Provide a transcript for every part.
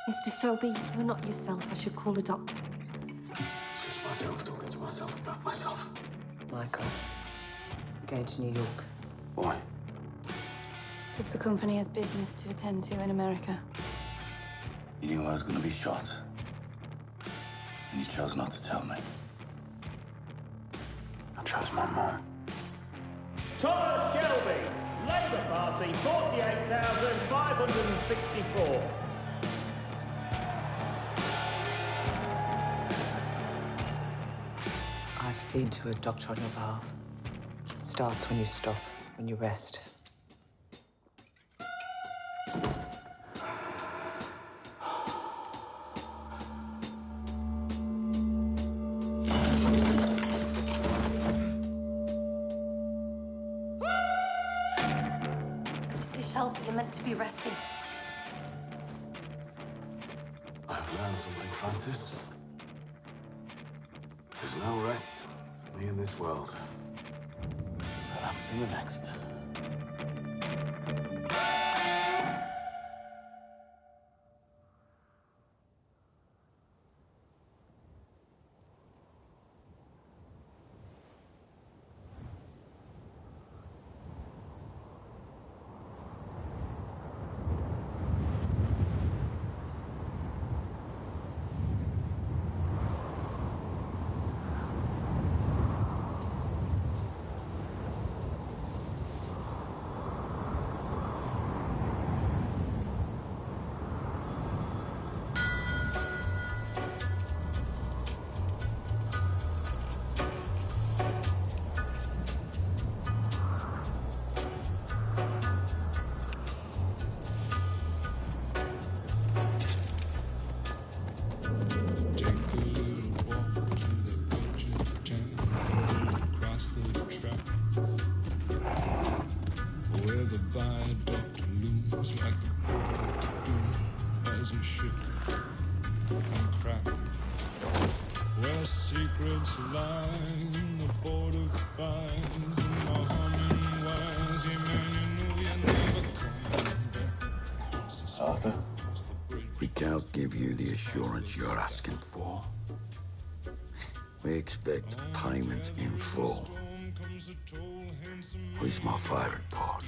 Mr. Shelby, you're not yourself. I should call a doctor. It's just myself talking to myself about myself. Michael, I'm going to New York. Why? Because the company has business to attend to in America. You knew I was going to be shot. And you chose not to tell me. I chose my mom. Thomas Shelby, Labour Party, 48,564. I've been to a doctor on your behalf. It starts when you stop, when you rest. Mr. Shelby, you're meant to be resting. I've learned something, Francis. There's no rest for me in this world. Perhaps in the next. Where secrets lie in the border fires and the humming wires. Yeah, man, you know you're never coming back. Arthur, we cannot give you the assurance you're asking for. We expect payment in full. Which is my favorite part.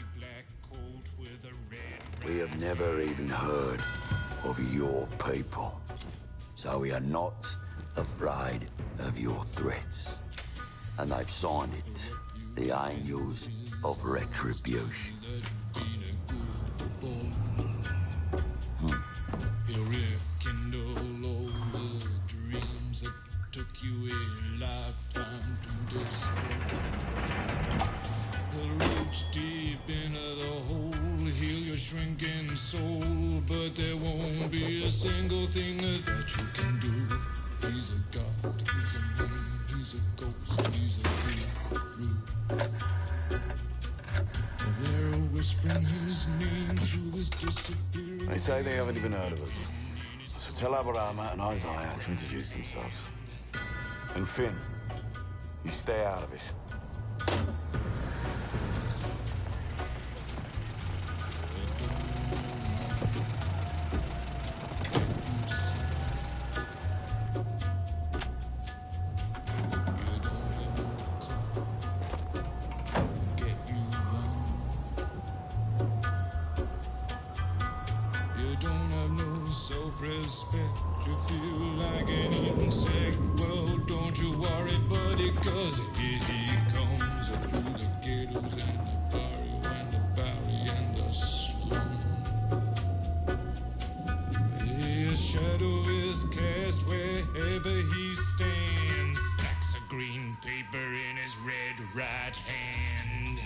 We have never even heard of your people, so we are not afraid of your threats. And they've signed it, the Angels of Retribution. He'll rekindle all the dreams that took you a lifetime to destroy. He'll reach deep into the hole, heal your shrinking soul, but there won't be a single thing that you can do. He's a god, he's a man, he's a ghost, he's a guru. They're whispering his name through this disappearing. They say they haven't even heard of us. So tell Abraham and Isaiah to introduce themselves. And Finn, you stay out of it. Self-respect, you feel like an insect. Well, don't you worry, buddy, cause here he comes through the ghettos and the barrio and the barry and the slum. His shadow is cast wherever he stands. Stacks of green paper in his red right hand.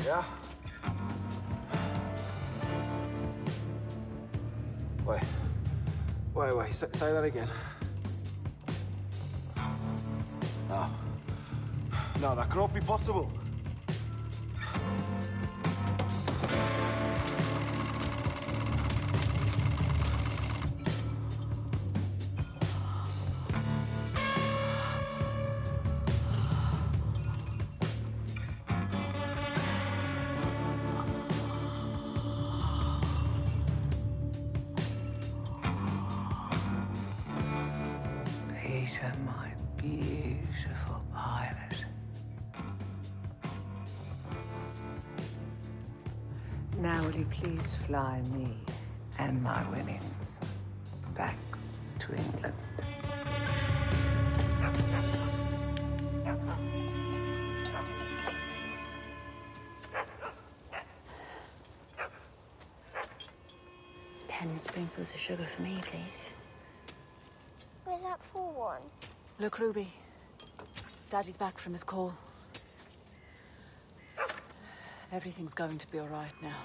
Yeah? Wait. Say that again. No. No, that cannot be possible. Peter, my beautiful pilot. Now will you please fly me and my winnings back to England? Ten spoonfuls of sugar for me, please. Where's that for one? Look, Ruby. Daddy's back from his call. Everything's going to be all right now.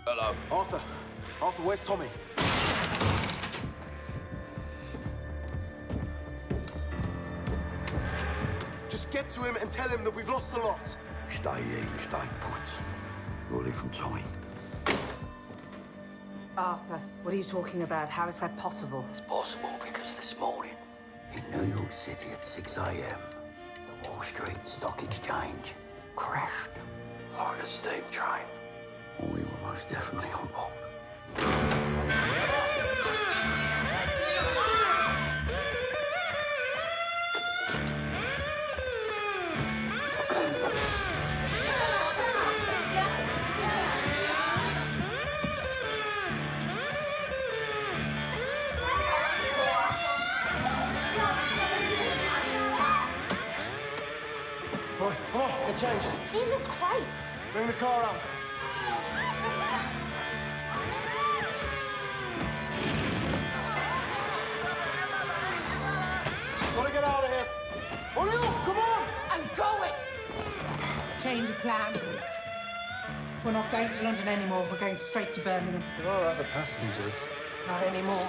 Hello. Arthur, where's Tommy? Just get to him and tell him that we've lost a lot. Stay here, you stay put. You'll leave from Tommy. Arthur, what are you talking about? How is that possible? It's possible because this morning, in New York City at 6 a.m., the Wall Street Stock Exchange crashed like a steam train. We were most definitely on board. All right, come on, get changed. Jesus Christ! Bring the car around. Gotta get out of here. Hurry up, come on! I'm going! Change of plan. We're not going to London anymore. We're going straight to Birmingham. There are other passengers. Not anymore.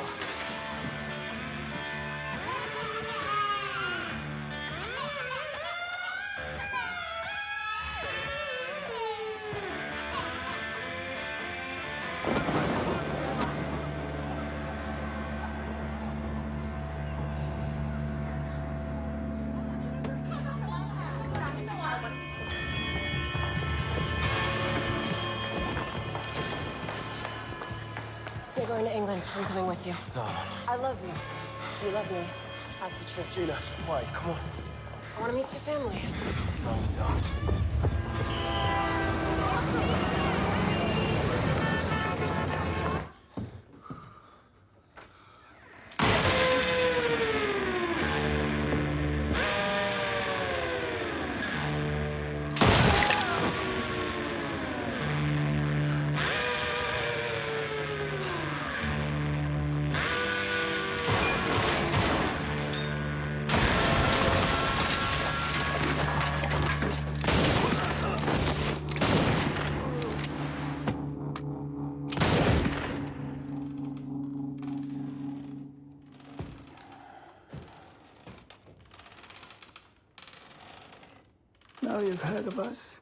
You're going to England. I'm coming with you. No. I love you. You love me. That's the truth. Gina, wait, come on. I want to meet your family. No, don't. know you've heard of us.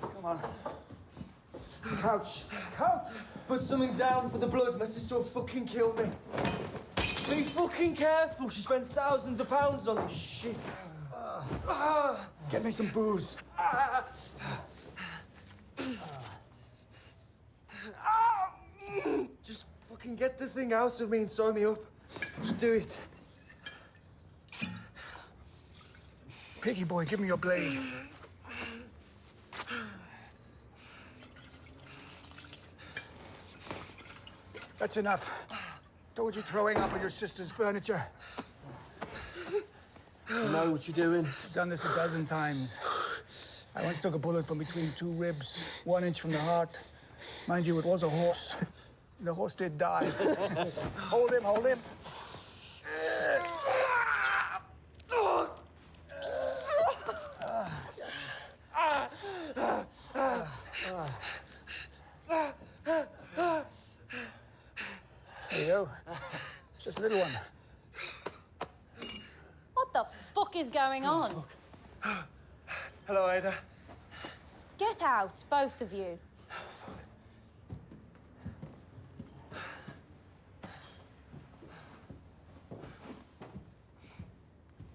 Come on. Couch. Couch! Put something down for the blood. My sister will fucking kill me. Be fucking careful. She spends thousands of pounds on this shit. Get me some booze. Just fucking get the thing out of me and sew me up. Just do it. Peaky boy, give me your blade. That's enough. Told you throwing up on your sister's furniture. You know what you're doing. I've done this a dozen times. I once took a bullet from between two ribs, 1 inch from the heart. Mind you, it was a horse. The horse did die. Hold him, hold him. There you go. Just a little one. What the fuck is going on? Hello, Ada. Get out, both of you.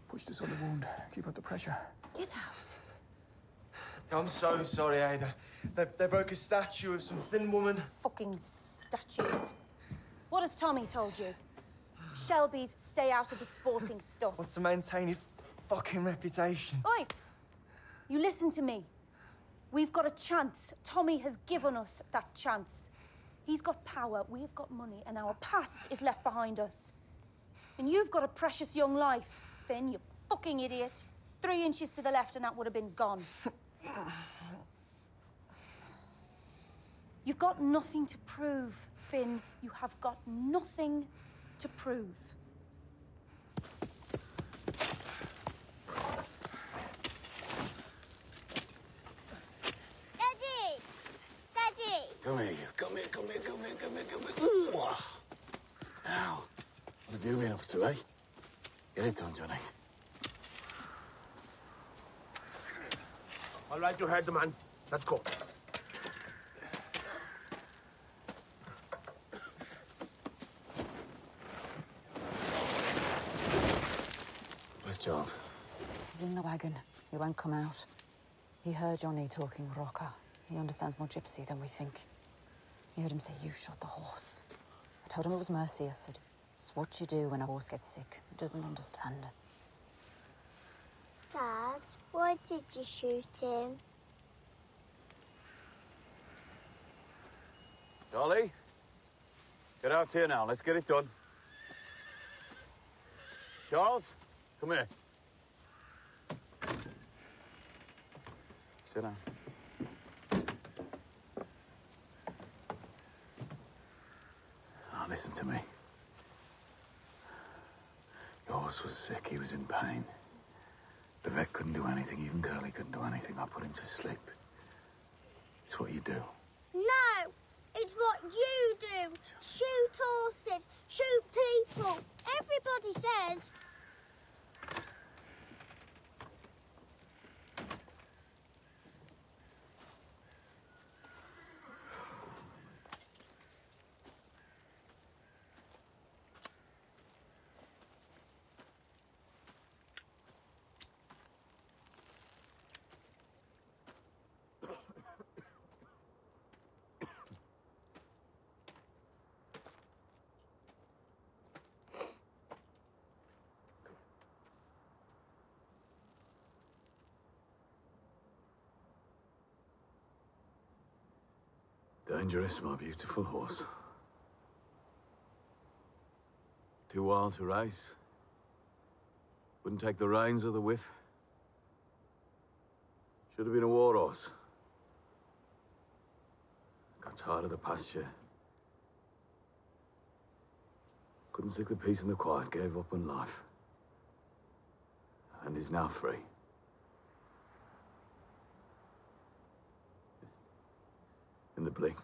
Push this on the wound. Keep up the pressure. Get out. I'm so sorry, Ada. They broke a statue of some thin woman. Fucking statues. What has Tommy told you? Shelby's stay out of the sporting stuff. What's to maintain his fucking reputation? Oi! You listen to me. We've got a chance. Tommy has given us that chance. He's got power, we've got money, and our past is left behind us. And you've got a precious young life, Finn, you fucking idiot. 3 inches to the left and that would have been gone. You've got nothing to prove, Finn. You have got nothing to prove. Daddy! Daddy! Come here, come here, come here, come here, come here, come here. Ooh. Now, what have you been up to, eh? Get it done, Johnny. All right, you heard the man. Let's go. Where's Charles? He's in the wagon. He won't come out. He heard Johnny talking rocker. He understands more gypsy than we think. He heard him say, "You shot the horse." I told him it was mercy. I said, "It's what you do when a horse gets sick. He doesn't understand." Dad, why did you shoot him? Charlie? Get out here now. Let's get it done. Charles, come here. Sit down. Now, listen to me. Your horse was sick. He was in pain. The vet couldn't do anything. Even Curly couldn't do anything. I put him to sleep. It's what you do. No! It's what you do! Shoot horses, shoot people. Everybody says... Dangerous, my beautiful horse. Too wild to race. Wouldn't take the reins of the whip. Should have been a war horse. Got tired of the pasture. Couldn't stick the peace and the quiet, gave up on life. And is now free. In the blink.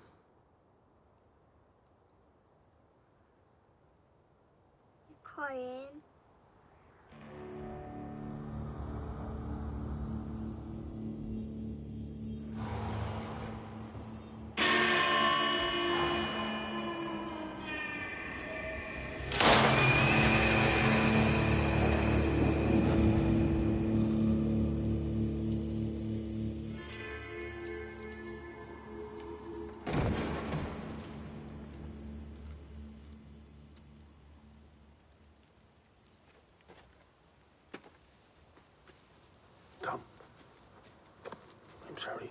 crying. Tom, I'm sorry.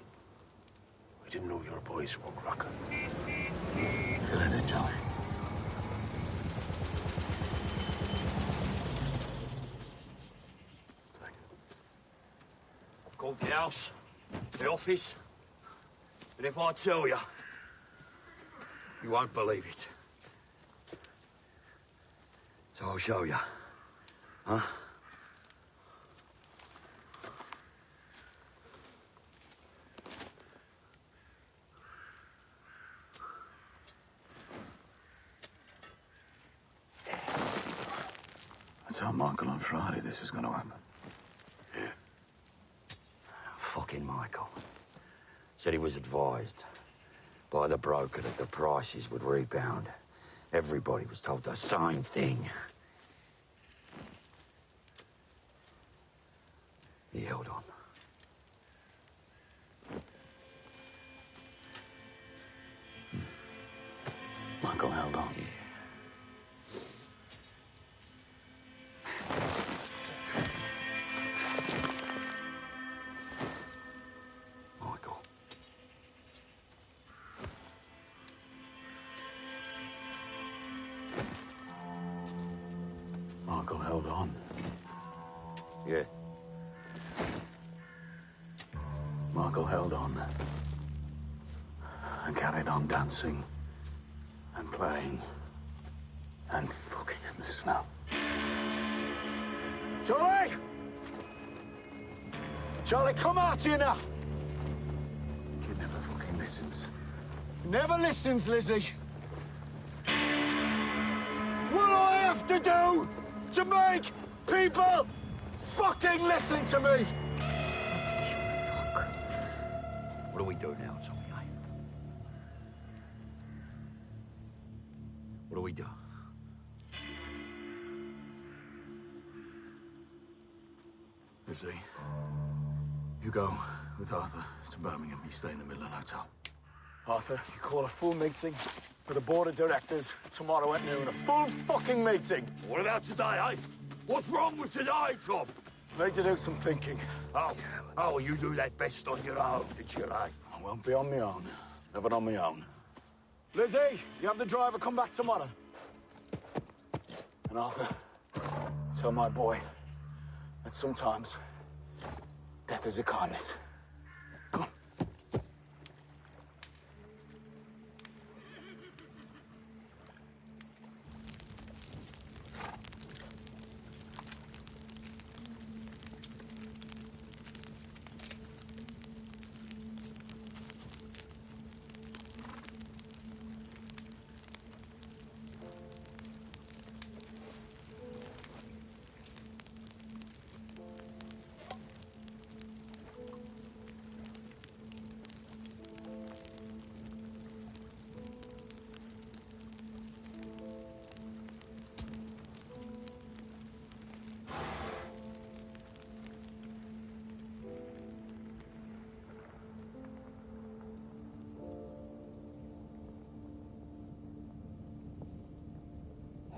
We didn't know your boys smoked rocker. Fill it in, Johnny. Go to the house, the office, and if I tell you, you won't believe it. So I'll show you. Huh? I told Michael on Friday this was going to happen. Fucking Michael. Said he was advised by the broker that the prices would rebound. Everybody was told the same thing. He held on. Michael held on. Yeah. Michael. Michael held on. Yeah. Michael held on. And carried on dancing. And playing. And fucking in the snow. Charlie! Charlie, come out here now! Kid never fucking listens. Never listens, Lizzie. What do I have to do to make people fucking listen to me? Fuck. What do we do now, Tommy, eh? What do we do? Lizzie, you go with Arthur to Birmingham. You stay in the middle of the hotel. Arthur, you call a full meeting for the board of directors tomorrow at noon. A full fucking meeting. What about today, eh? What's wrong with today, Tom? Need to do some thinking. Oh, well, you do that best on your own, did you, eh? I won't be on my own. Never on my own. Lizzie, you have the driver come back tomorrow. And Arthur, tell my boy that sometimes death is a kindness. Come on.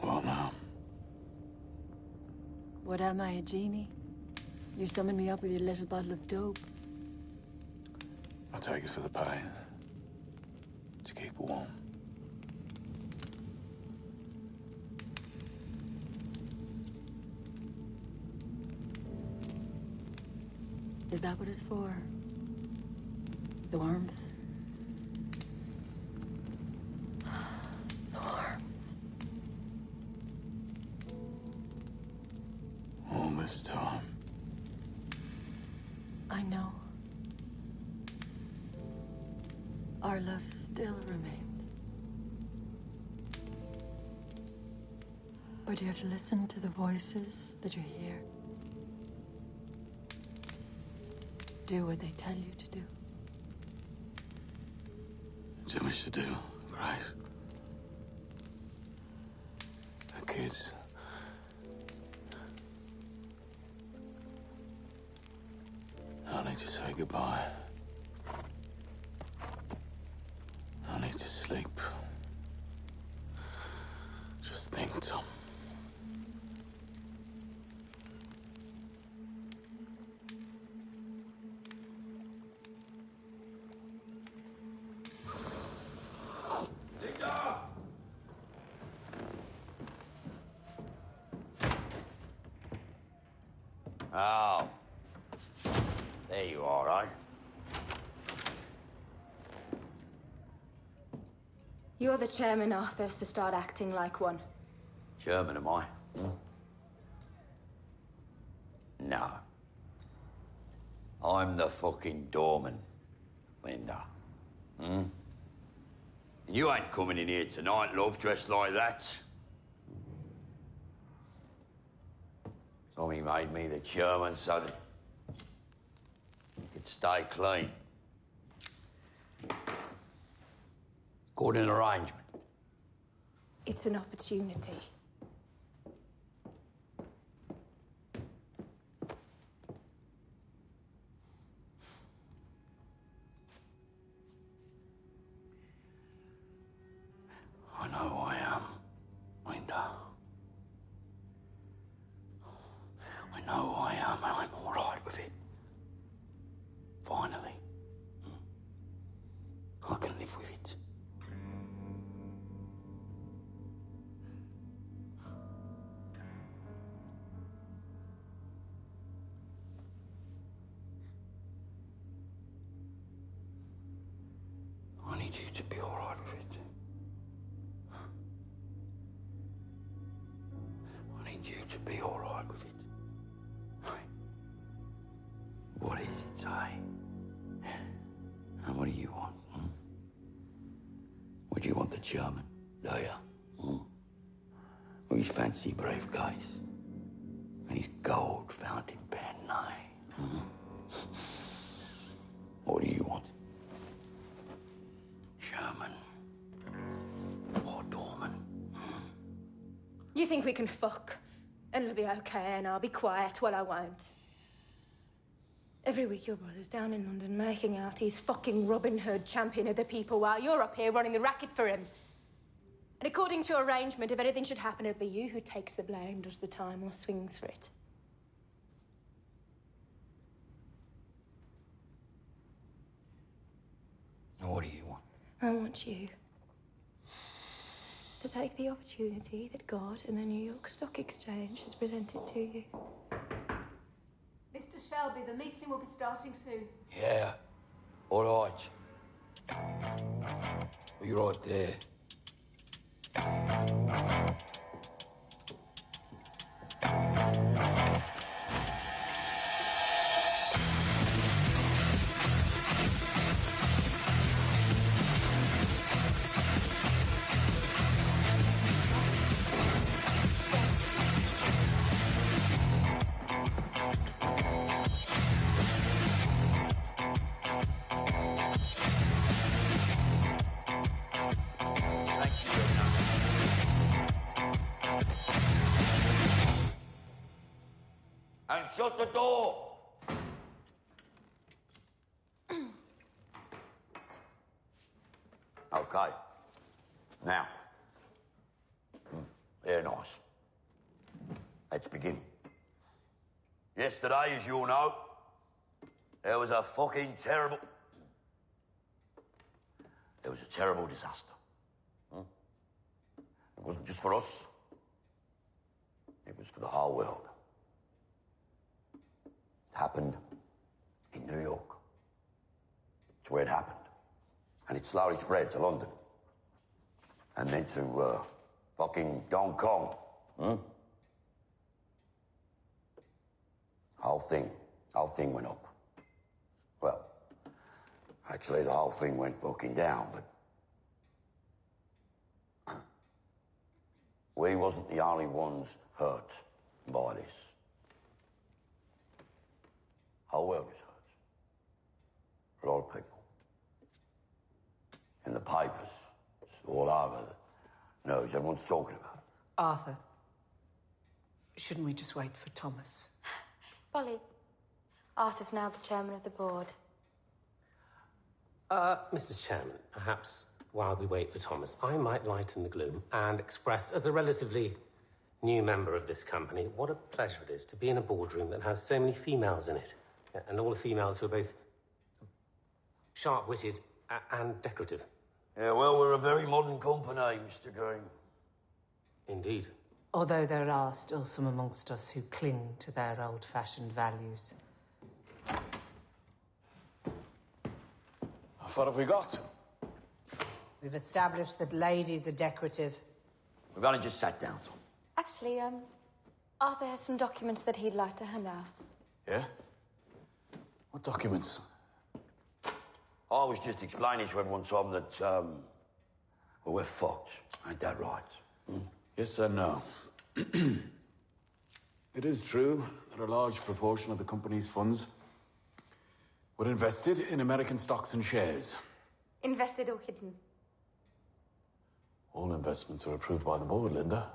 What now? What am I, a genie? You summoned me up with your little bottle of dope. I'll take it for the pay. To keep warm. Is that what it's for? The warmth? The warmth. All this time. I know. Our love still remains. But you have to listen to the voices that you hear. Do what they tell you to do. Too much to do, Grace. The kids. I need to say goodbye. I need to sleep. Just think, Tom. Oh. There you are, eh? You're the chairman, Arthur, so start acting like one. German, am I? No. I'm the fucking doorman, Linda. And you ain't coming in here tonight, love, dressed like that. Tommy made me the chairman so that you could stay clean. Called an arrangement. It's an opportunity. I know who I am, Linda. I know who I am, and I'm all right with it. Finally. I can live with it. I need you to be all right with it. I need you to be all right with it. What is it, say? And what do you want? What do you want the German, do you? With his fancy briefcase and his gold fountain pen, eh? What do you want? German or doorman? You think we can fuck, and it'll be okay, and I'll be quiet? Well, I won't. Every week your brother's down in London making out he's fucking Robin Hood, champion of the people, while you're up here running the racket for him. And according to arrangement, if anything should happen, it'll be you who takes the blame, does the time, or swings for it. What do you want? I want you to take the opportunity that God and the New York Stock Exchange has presented to you. Mr. Shelby, the meeting will be starting soon. Yeah, all right. Be right there. And shut the door. Okay. Now. They're nice. Let's begin. Yesterday, as you all know, there was a fucking terrible... There was a terrible disaster. It wasn't just for us. It was for the whole world. It happened in New York. It's where it happened. And it slowly spread to London. And then to, fucking Hong Kong. Whole thing went up. Well, actually, the whole thing went fucking down, but... We wasn't the only ones hurt by this. Whole world is hurt. A lot of people. In the papers, it's all over the news. Everyone's talking about it. Arthur, shouldn't we just wait for Thomas? Polly, Arthur's now the chairman of the board. Mr. Chairman, perhaps while we wait for Thomas, I might lighten the gloom and express, as a relatively new member of this company, what a pleasure it is to be in a boardroom that has so many females in it. And all the females who are both sharp-witted and decorative. Yeah, well, we're a very modern company, Mr. Green. Indeed. Although there are still some amongst us who cling to their old-fashioned values. How far have we got? We've established that ladies are decorative. We've only just sat down, Tom. Actually, Arthur has some documents that he'd like to hand out. Yeah? What documents? I was just explaining to everyone, Tom, that, well, we're fucked. Ain't that right? Yes and no. It is true that a large proportion of the company's funds were invested in American stocks and shares. Invested or hidden? All investments are approved by the board, Linda.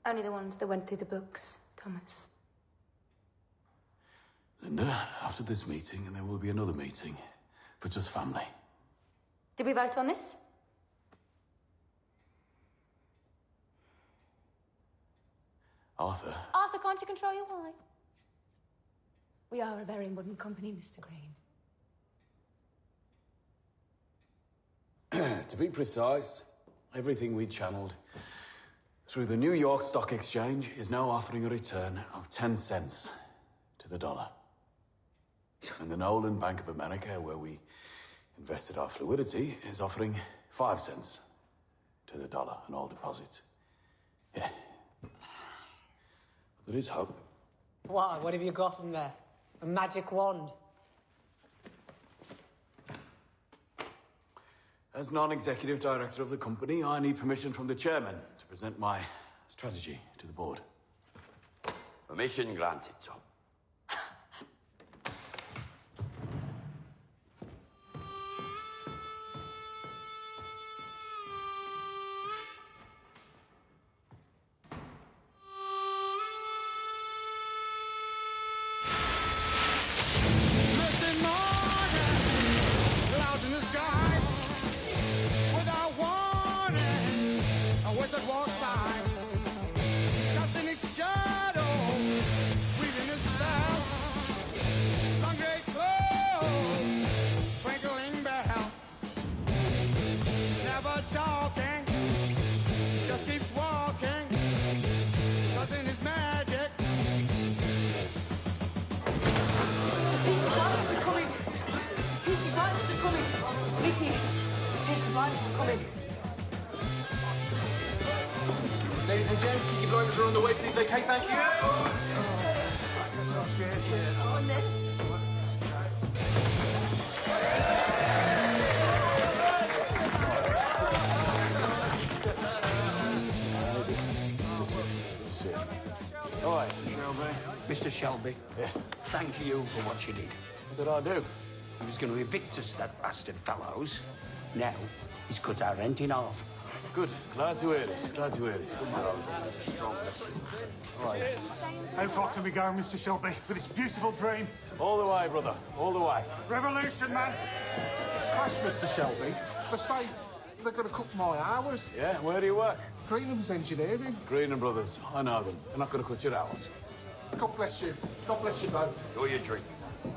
Only the ones that went through the books, Thomas. Linda, after this meeting, there will be another meeting for just family. Did we vote on this? Arthur. Arthur, can't you control your wine? We are a very modern company, Mr. Green. To be precise, everything we channeled through the New York Stock Exchange is now offering a return of 10 cents to the dollar. And the Nolan Bank of America, where we invested our fluidity, is offering 5 cents to the dollar on all deposits. Yeah. But there is hope. Why? What have you got in there? A magic wand? As non-executive director of the company, I need permission from the chairman to present my strategy to the board. Permission granted, Tom. Ladies and gents, keep your blowers around the way, please. Okay, thank you. All right, Shelby. Mr. Shelby, Yeah. thank you for what you did. What did I do? He was going to evict us, that bastard fellows. Now, he's cut our rent in half. Good. Glad to hear this. Glad to hear this. Strong. All right. How far can we go, Mr. Shelby, with this beautiful dream? All the way, brother. All the way. Revolution, man! It's crash, Mr. Shelby. They say they're going to cut my hours. Yeah, where do you work? Greenham's Engineering. Greenham Brothers. I know them. They're not going to cut your hours. God bless you. God bless you both. Enjoy your drink.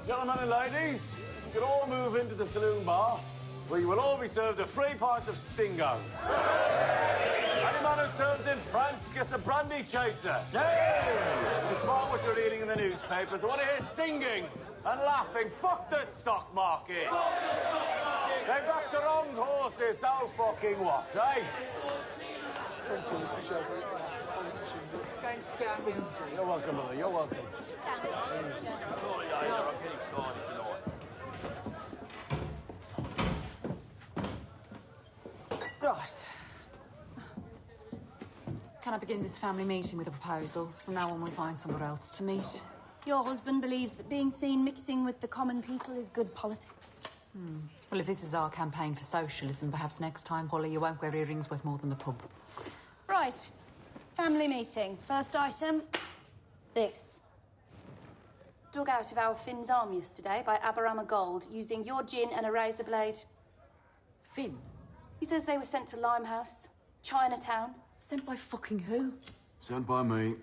Gentlemen and ladies, you can all move into the saloon bar, where you will all be served a free pint of Stingo. Any man who served in France gets a brandy chaser. Despite what you're reading in the newspapers, I want to hear singing and laughing. Fuck the stock market. They backed the wrong horses, so fucking what, eh? Thank you, Mr. Shelby. Politician. Going to sit down. You're welcome, brother. You're welcome. Sit down. Right. can I begin this family meeting with a proposal? From now on, we'll find somewhere else to meet. Your husband believes that being seen mixing with the common people is good politics. Well, if this is our campaign for socialism, perhaps next time, Polly, you won't wear earrings worth more than the pub. Right. Family meeting. First item, this. Dug out of our Finn's arm yesterday by Aberama Gold using your gin and a razor blade. Finn? He says they were sent to Limehouse, Chinatown. Sent by fucking who? Sent by me.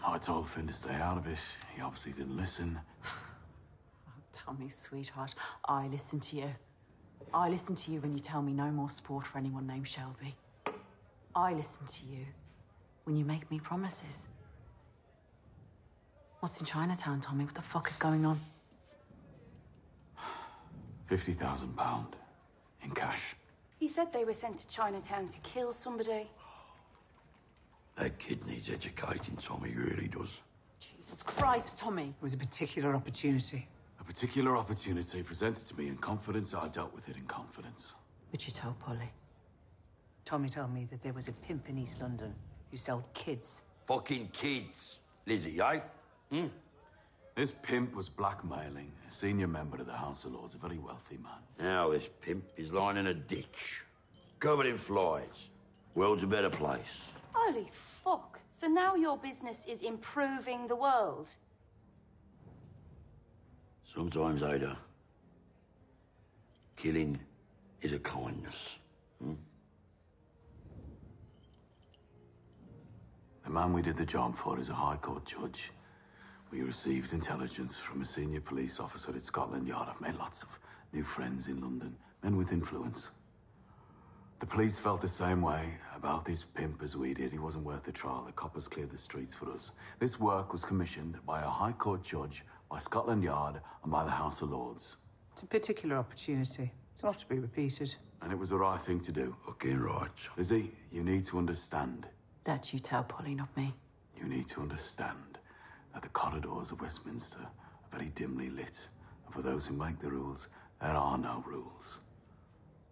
I told Finn to stay out of it. He obviously didn't listen. Tommy, sweetheart, I listen to you. I listen to you when you tell me no more sport for anyone named Shelby. I listen to you when you make me promises. What's in Chinatown, Tommy? What the fuck is going on? £50,000 in cash. He said they were sent to Chinatown to kill somebody. That kid needs educating, Tommy, he really does. Jesus Christ, Tommy. It was a particular opportunity. A particular opportunity presented to me in confidence. I dealt with it in confidence. But you told Polly. Tommy told me that there was a pimp in East London who sold kids. Fucking kids, Lizzie, eh? This pimp was blackmailing a senior member of the House of Lords, a very wealthy man. Now this pimp is lying in a ditch, covered in flies. World's a better place. Holy fuck. So now your business is improving the world? Sometimes, Ada, killing is a kindness. The man we did the job for is a High Court judge. We received intelligence from a senior police officer at Scotland Yard. I've made lots of new friends in London, men with influence. The police felt the same way about this pimp as we did. He wasn't worth the trial. The coppers cleared the streets for us. This work was commissioned by a High Court judge, by Scotland Yard, and by the House of Lords. It's a particular opportunity. It's not to be repeated. And it was the right thing to do. Fucking right. Lizzie, you need to understand. That you tell Polly, not me. You need to understand that the corridors of Westminster are very dimly lit. And for those who make the rules, there are no rules.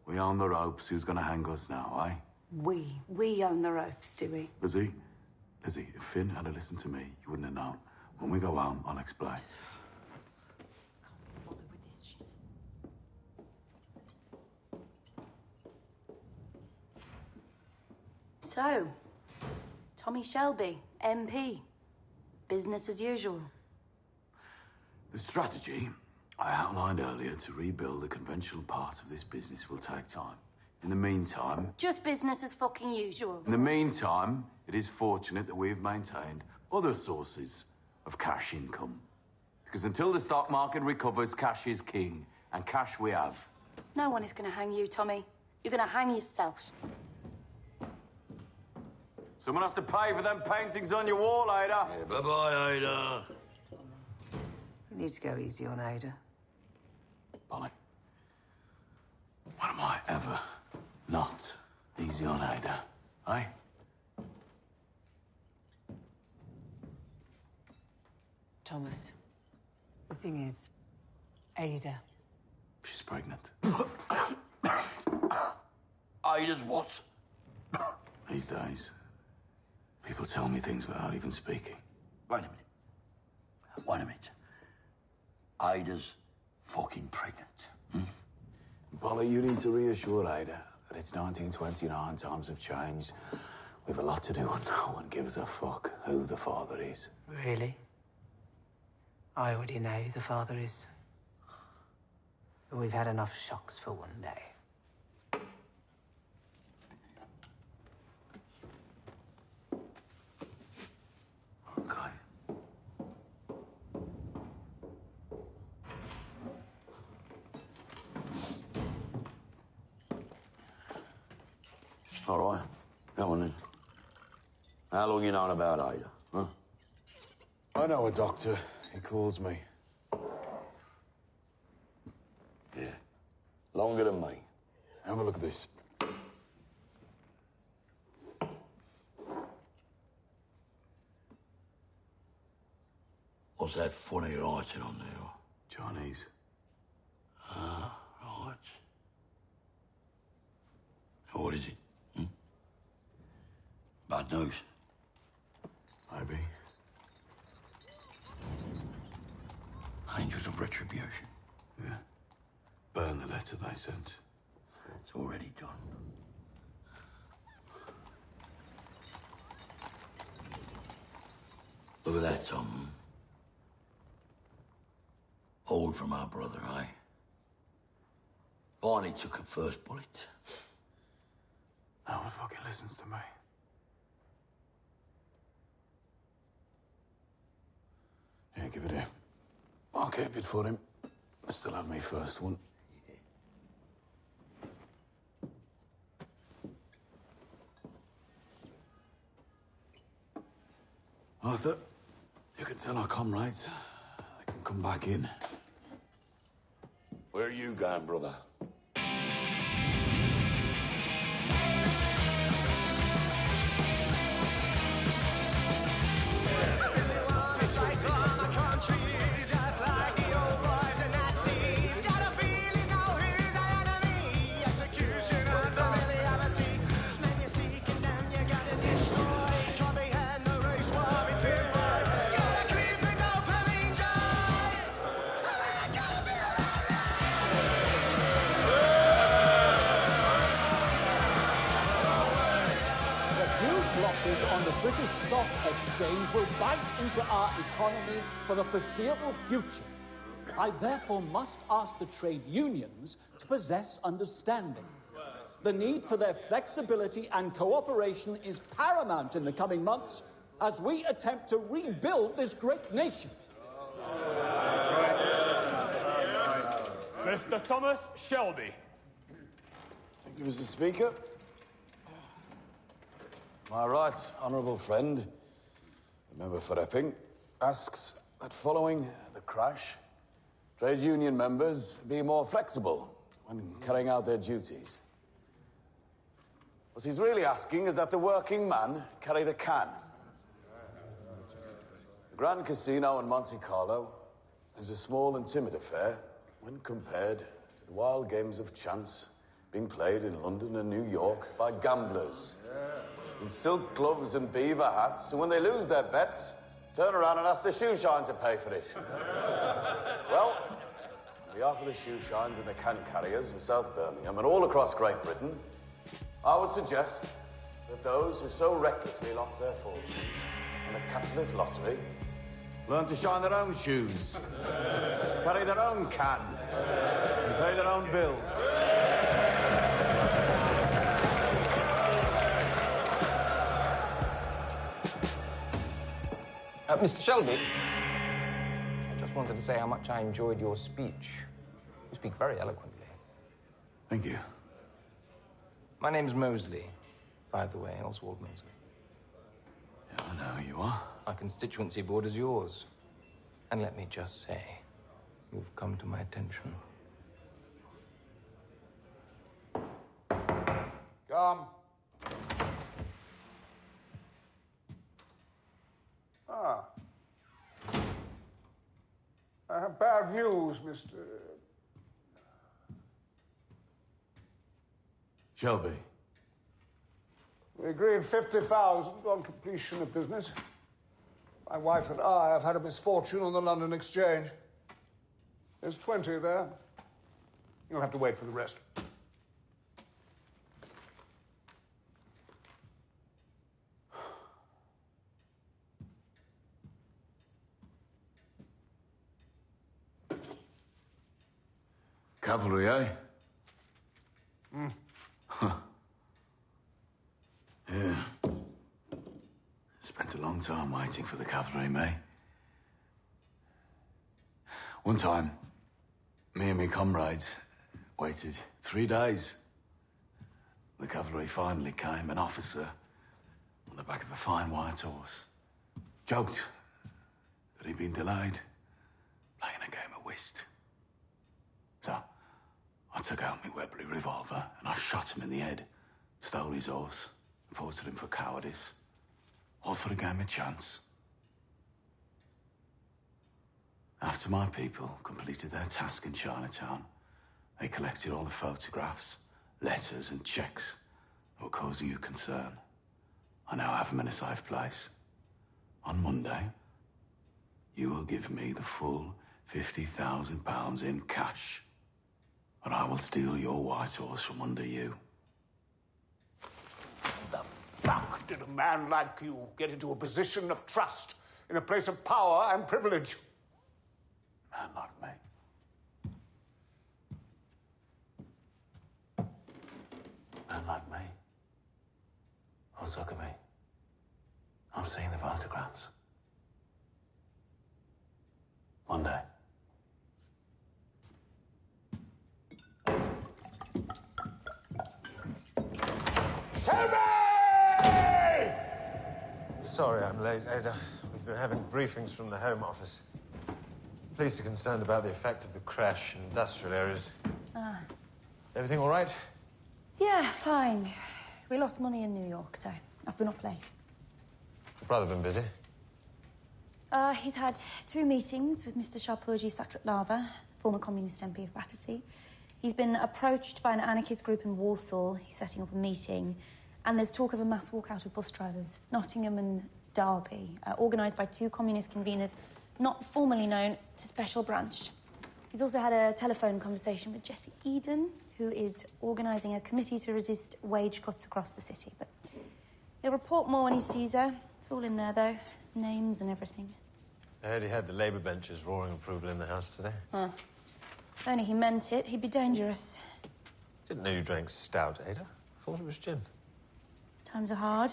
We own the ropes. Who's going to hang us now, eh? We own the ropes, do we? Lizzie, if Finn had listened to me, you wouldn't have known. When we go home, I'll explain. Can't be bothered with this shit. So, Tommy Shelby, MP. Business as usual. The strategy I outlined earlier to rebuild the conventional parts of this business will take time. In the meantime... Just business as fucking usual. In the meantime, it is fortunate that we've maintained other sources of cash income. Because until the stock market recovers, cash is king. And cash we have. No one is going to hang you, Tommy. You're going to hang yourself. Someone has to pay for them paintings on your wall, Ada. Yeah, bye-bye, Ada. You need to go easy on Ada. Polly, when am I ever not easy on Ada, eh? Thomas, the thing is, Ada. She's pregnant. Ada's what? These days, people tell me things without even speaking. Wait a minute. Ada's fucking pregnant. Polly, you need to reassure Ada that it's 1929, times have changed. We've a lot to do and no one gives a fuck who the father is. Really? I already know who the father is. But we've had enough shocks for one day. Okay. All right. Go on then. How long you known about Ada, huh? I know a doctor. He calls me. Yeah. Longer than me. Have a look at this. What's that funny writing on there? Chinese. Ah, right. What is it? Bad news. Maybe. Angels of retribution. Yeah. Burn the letter they sent. It's already done. Look at that, Tom. Hold from our brother, eh? Barney took a first bullet. No one fucking listens to me. Yeah, give it here. I'll keep it for him. I still have me first one. Arthur, you can tell our comrades they can come back in. Where are you going, brother? Losses on the British Stock Exchange will bite into our economy for the foreseeable future. I therefore must ask the trade unions to possess understanding. The need for their flexibility and cooperation is paramount in the coming months as we attempt to rebuild this great nation. Mr. Thomas Shelby. Thank you, Mr. Speaker. My right honourable friend, the member for Epping, asks that following the crash, trade union members be more flexible when carrying out their duties. What he's really asking is that the working man carry the can. The Grand Casino in Monte Carlo is a small and timid affair when compared to the wild games of chance being played in London and New York by gamblers. In silk gloves and beaver hats, and when they lose their bets, turn around and ask the shoe shine to pay for it. Well, on behalf of the shoe shines and the can carriers of South Birmingham and all across Great Britain, I would suggest that those who so recklessly lost their fortunes in the capitalist lottery learn to shine their own shoes, carry their own can, and pay their own bills. Mr. Shelby, I just wanted to say how much I enjoyed your speech. You speak very eloquently. Thank you. My name's Mosley, by the way, Oswald Mosley. Yeah, I know who you are. My constituency borders yours. And let me just say, you've come to my attention. Come. I have bad news, Mr. Shelby. We agreed 50,000 on completion of business. My wife and I have had a misfortune on the London Exchange. There's 20 there. You'll have to wait for the rest. Cavalry, eh? Huh. Yeah. Spent a long time waiting for the cavalry, May. One time, me and my comrades waited 3 days. The cavalry finally came, an officer on the back of a fine white horse. Joked that he'd been delayed, playing a game of whist. So, I took out my Webley revolver and I shot him in the head, stole his horse, reported him for cowardice. All for a game of chance. After my people completed their task in Chinatown, they collected all the photographs, letters and checks that were causing you concern. I now have him in a safe place. On Monday, you will give me the full £50,000 in cash, or I will steal your white horse from under you. How the fuck did a man like you get into a position of trust in a place of power and privilege? A man like me. A man like me. Oh, sucker me. I've seen the photographs. Monday. Shelby! Sorry I'm late, Ada. We've been having briefings from the Home Office. Police are concerned about the effect of the crash in industrial areas. Ah. Everything all right? Yeah, fine. We lost money in New York, so I've been up late. Your brother been busy? He's had 2 meetings with Mr. Sharpurji Sakratlava, former communist MP of Battersea. He's been approached by an anarchist group in Warsaw. He's setting up a meeting. And there's talk of a mass walkout of bus drivers, Nottingham and Derby, organised by 2 communist conveners not formally known to Special Branch. He's also had a telephone conversation with Jesse Eden, who is organising a committee to resist wage cuts across the city. But he'll report more when he sees her. It's all in there, though. Names and everything. I heard he had the Labour benches roaring approval in the House today. Huh. If only he meant it, he'd be dangerous. Didn't know you drank stout, Ada. Thought it was gin. Times are hard.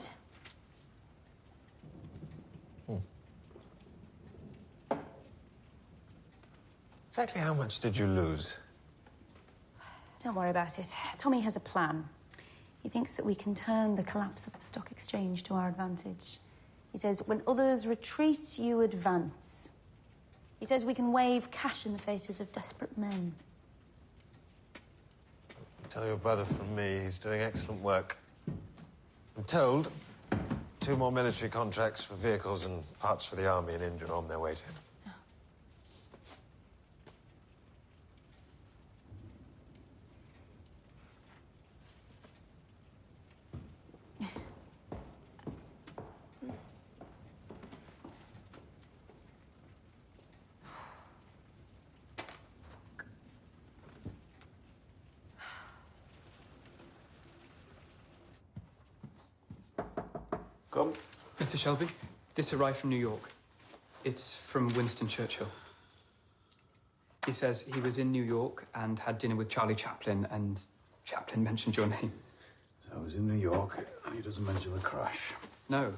Exactly how much did you lose? Don't worry about it. Tommy has a plan. He thinks that we can turn the collapse of the stock exchange to our advantage. He says, when others retreat, you advance. He says we can wave cash in the faces of desperate men. Tell your brother from me he's doing excellent work. I'm told 2 more military contracts for vehicles and parts for the army in India are on their way to him. Come. Mr. Shelby, this arrived from New York. It's from Winston Churchill. He says he was in New York and had dinner with Charlie Chaplin, and Chaplin mentioned your name. So I was in New York, and he doesn't mention the crash. No.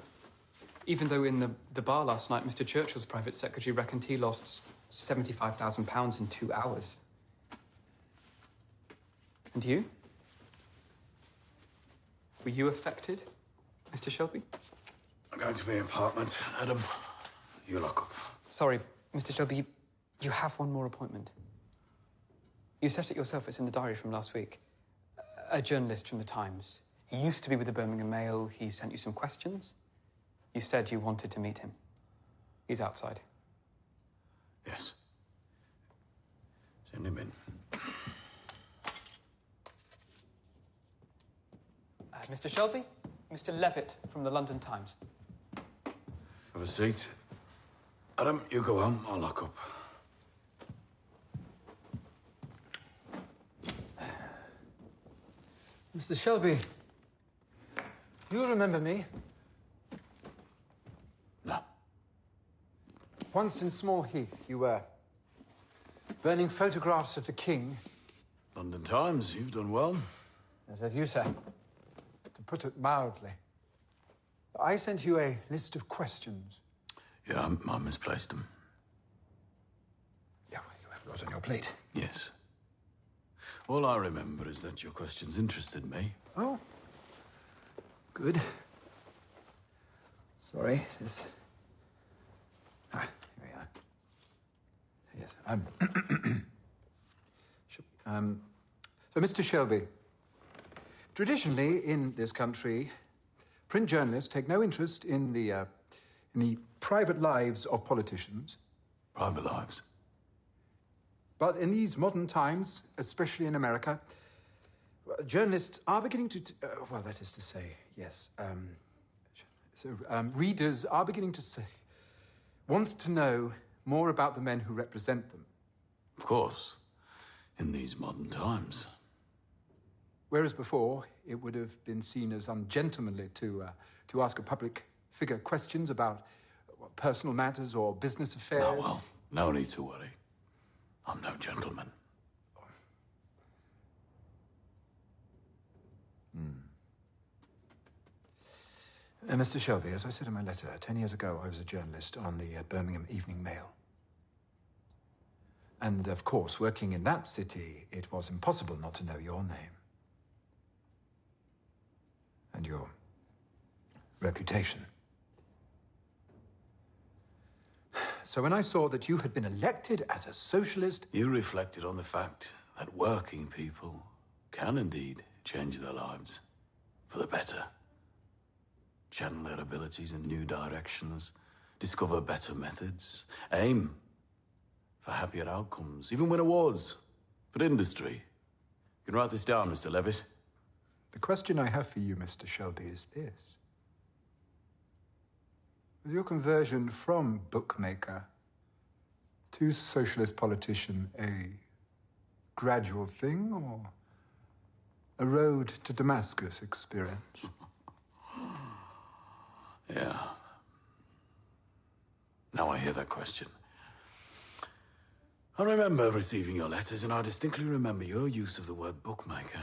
Even though in the bar last night, Mr. Churchill's private secretary reckoned he lost £75,000 in 2 hours. And you? Were you affected, Mr. Shelby? I'm going to my apartment. Adam, you lock up. Sorry, Mr. Shelby, you have one more appointment. You set it yourself. It's in the diary from last week. A journalist from the Times. He used to be with the Birmingham Mail. He sent you some questions. You said you wanted to meet him. He's outside. Yes. Send him in. Mr. Shelby, Mr. Levitt from the London Times. Have a seat. Adam, you go home. I'll lock up. Mr. Shelby, do you remember me? No. Once in Small Heath, you were burning photographs of the King. London Times, you've done well. As have you, sir. To put it mildly. I sent you a list of questions. Yeah, I misplaced them. Yeah, well, you have a lot on your plate. Yes. All I remember is that your questions interested me. Oh. Good. Sorry, this... Ah, here we are. Yes, so, Mr. Shelby, traditionally in this country, print journalists take no interest in the private lives of politicians. Private lives? But in these modern times, especially in America, journalists are beginning to... well, that is to say, yes, So, readers are beginning to say, want to know more about the men who represent them. Of course, in these modern times. Whereas before, it would have been seen as ungentlemanly to ask a public figure questions about personal matters or business affairs. Oh, well, no need to worry. I'm no gentleman. Mr. Shelby, as I said in my letter, 10 years ago I was a journalist on the Birmingham Evening Mail. And, of course, working in that city, it was impossible not to know your name. And your reputation. So when I saw that you had been elected as a socialist... You reflected on the fact that working people can indeed change their lives for the better. Channel their abilities in new directions, discover better methods, aim for happier outcomes, even win awards for industry. You can write this down, Mr. Levitt. The question I have for you, Mr. Shelby, is this. Was your conversion from bookmaker to socialist politician a gradual thing or a road to Damascus experience? Yeah. Now I hear that question. I remember receiving your letters, and I distinctly remember your use of the word bookmaker.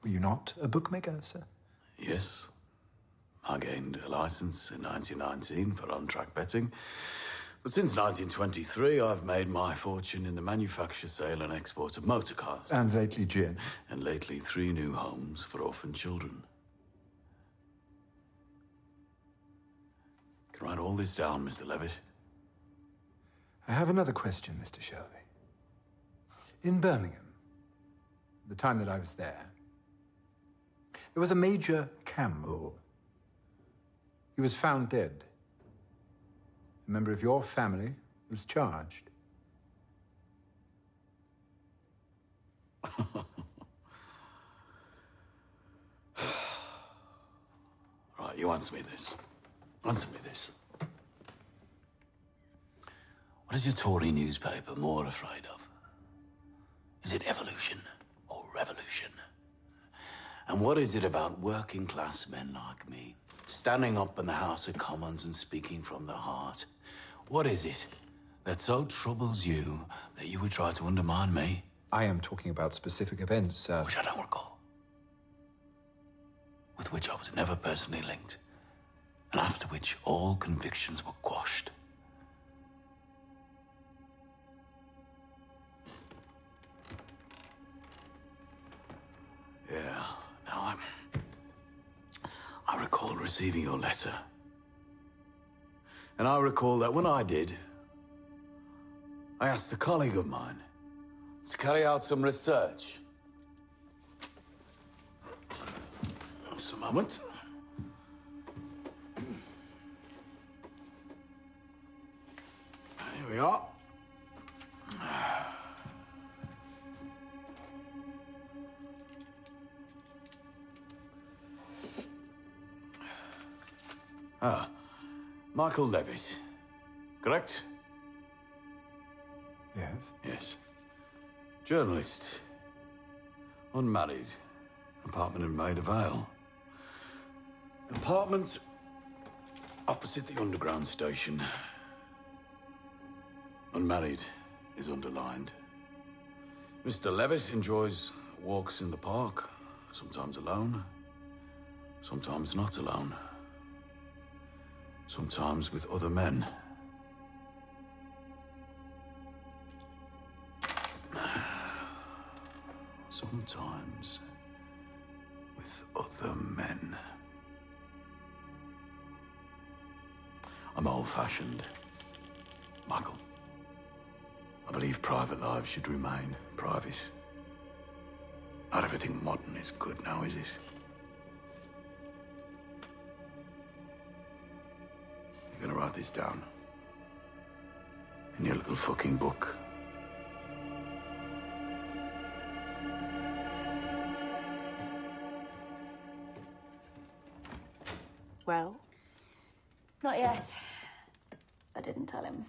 Were you not a bookmaker, sir? Yes. I gained a license in 1919 for on-track betting. But since 1923, I've made my fortune in the manufacture, sale, and export of motor cars. And lately gin. And lately 3 new homes for orphan children. You can write all this down, Mr. Levitt. I have another question, Mr. Shelby. In Birmingham, the time that I was there was a Major Campbell. He was found dead. A member of your family was charged. Right, you answer me this. Answer me this. What is your Tory newspaper more afraid of? Is it evolution or revolution? And what is it about working class men like me, standing up in the House of Commons and speaking from the heart? What is it that so troubles you that you would try to undermine me? I am talking about specific events, sir. Which I don't recall. With which I was never personally linked. And after which all convictions were quashed. Yeah, now I recall receiving your letter. And I recall that when I did, I asked a colleague of mine to carry out some research. Just a moment. Here we are. Michael Levitt, correct? Yes. Yes. Journalist. Unmarried. Apartment in Maida Vale. Apartment opposite the Underground station. Unmarried is underlined. Mr. Levitt enjoys walks in the park, sometimes alone, sometimes not alone. Sometimes with other men. Sometimes with other men. I'm old-fashioned, Michael. I believe private lives should remain private. Not everything modern is good now, is it? You're gonna write this down in your little fucking book. Well? Not yet. I didn't tell him.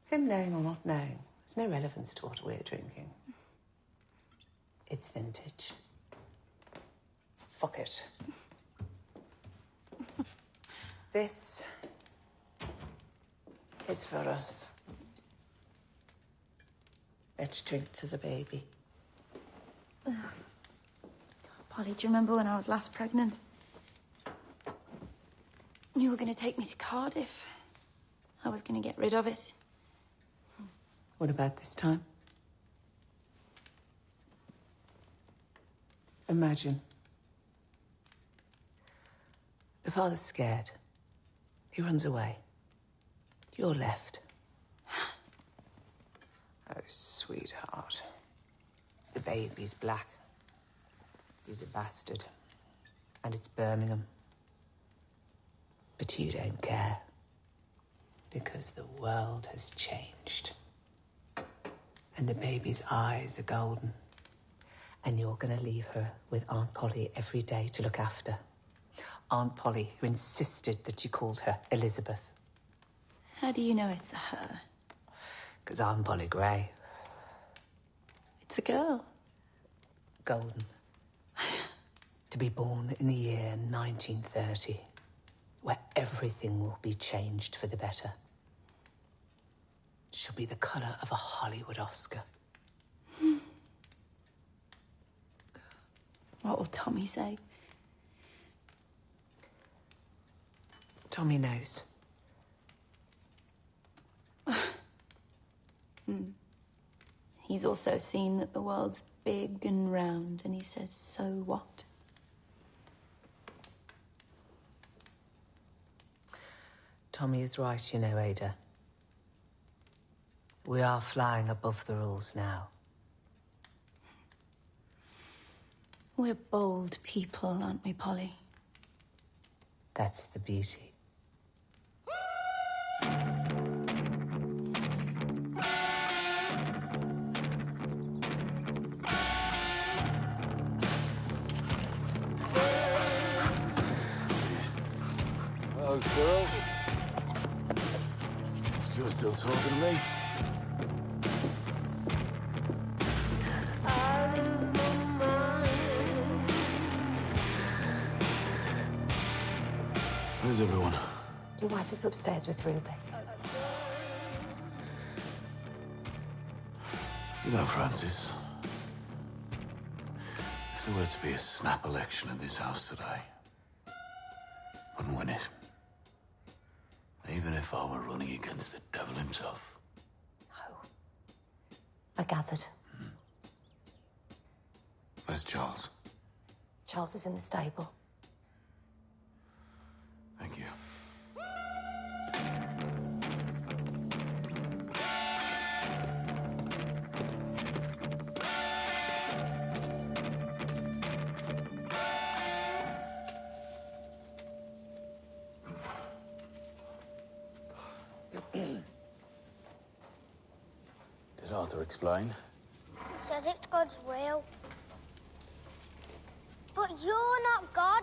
Him knowing or not knowing, there's no relevance to what we're drinking. It's vintage. Fuck it. This is for us. Let's drink to the baby. Polly, do you remember when I was last pregnant? You were going to take me to Cardiff. I was going to get rid of it. What about this time? Imagine. The father's scared. He runs away. You're left. Oh, sweetheart. The baby's black. He's a bastard. And it's Birmingham. But you don't care. Because the world has changed. And the baby's eyes are golden. And you're going to leave her with Aunt Polly every day to look after. Aunt Polly, who insisted that you called her Elizabeth. How do you know it's a her? Because Aunt Polly Gray. It's a girl. Golden. To be born in the year 1930, where everything will be changed for the better. She'll be the colour of a Hollywood Oscar. What will Tommy say? Tommy knows. He's also seen that the world's big and round, and he says, so what? Tommy is right, you know, Ada. We are flying above the rules now. We're bold people, aren't we, Polly? That's the beauty. Hello, Cyril. You're still talking to me? Where's everyone? Your wife is upstairs with Ruby. You know, Francis, if there were to be a snap election in this house today, I wouldn't win it. Even if I were running against the devil himself. I gathered. Where's Charles? Charles is in the stable. Thank you. Did Arthur explain? He said it's God's will. But you're not God.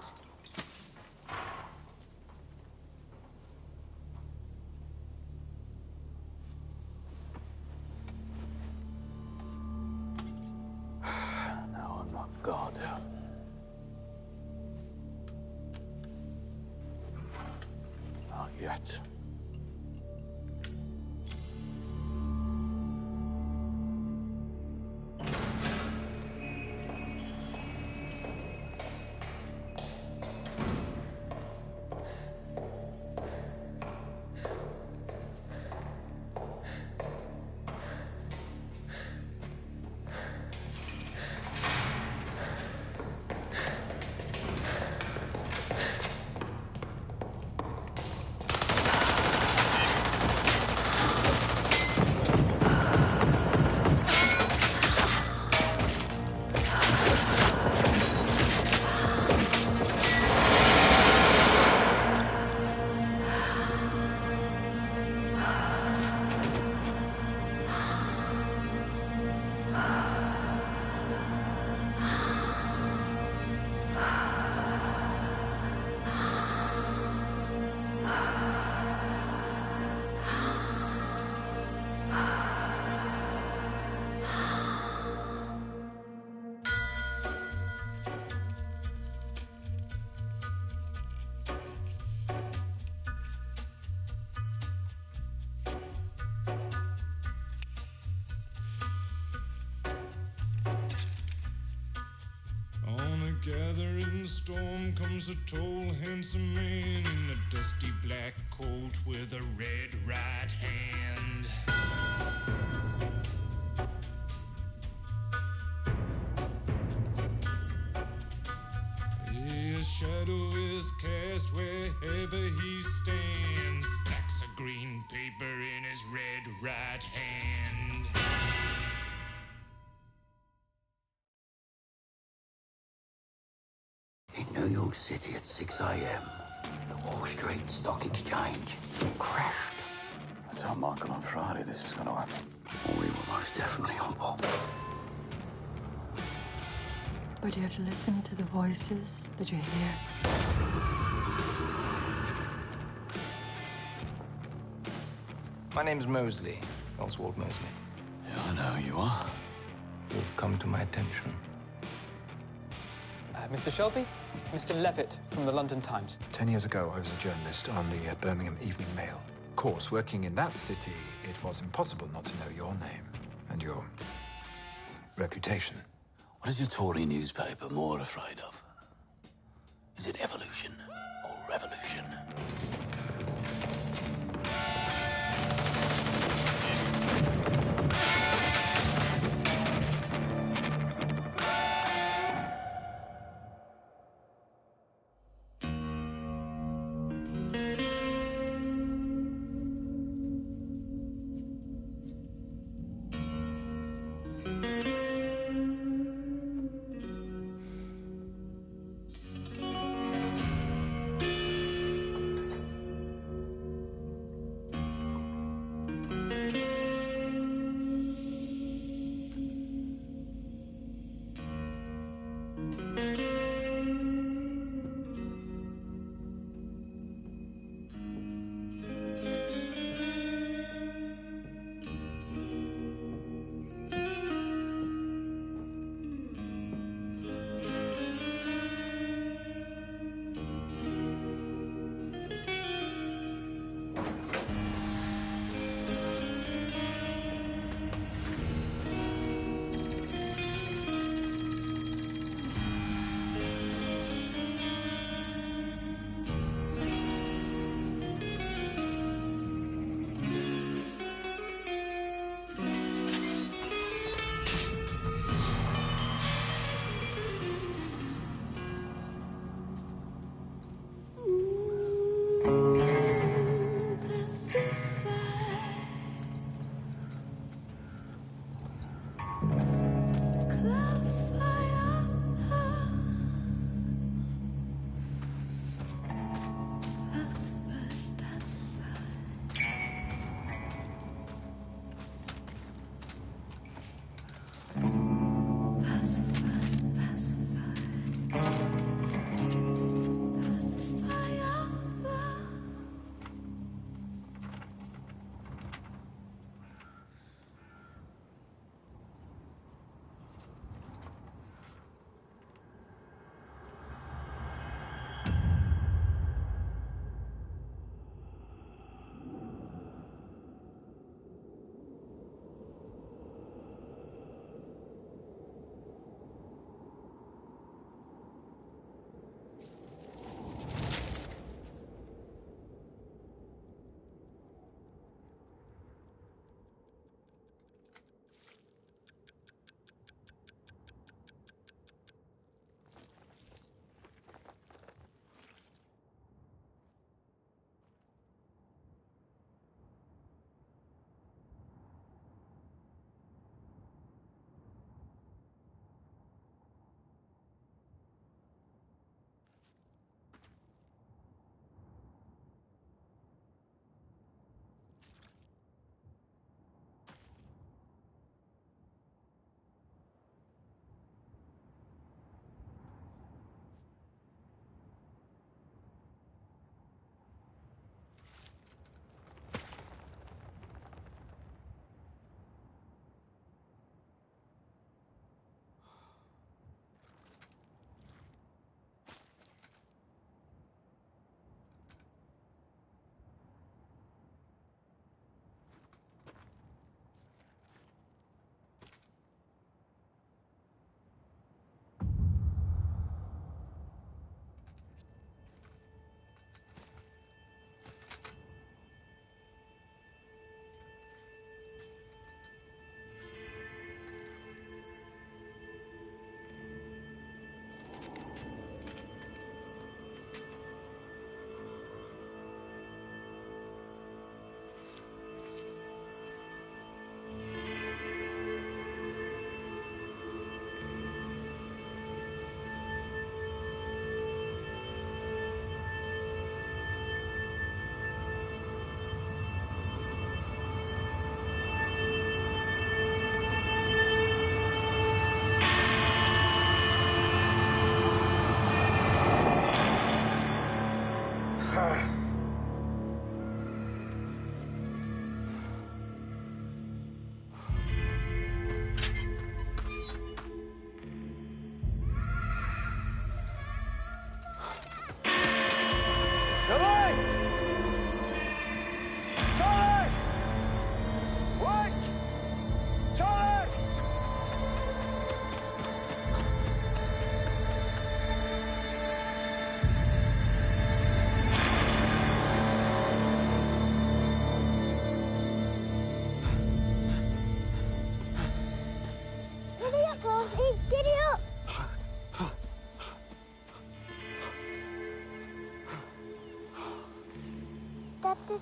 No, I'm not God. Not yet. storm comes a tall, handsome man in a dusty black coat with a red right hand. His shadow is cast wherever he stands. Stacks of green paper in his red right hand. In New York City at 6 a.m., the Wall Street Stock Exchange crashed. I told Michael on Friday this was going to happen. We were most definitely on board. But you have to listen to the voices that you hear. My name's Mosley, Oswald Mosley. Yeah, I know who you are. You've come to my attention. Mr. Shelby, Mr. Levitt from the London Times. 10 years ago, I was a journalist on the Birmingham Evening Mail. Of course, working in that city, it was impossible not to know your name and your reputation. What is your Tory newspaper more afraid of? Is it evolution or revolution?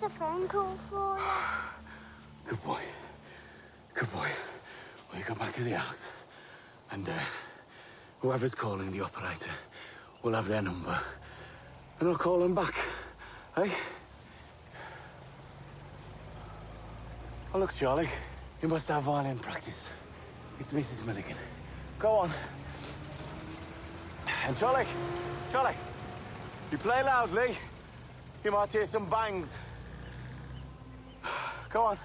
There's a phone call for you. Good boy. Good boy. Well, you go back to the house. And, whoever's calling the operator will have their number. And I'll call them back. Hey? Oh, look, Charlie. You must have violin practice. It's Mrs. Milligan. Go on. And Charlie, you play loudly. You might hear some bangs. Go on.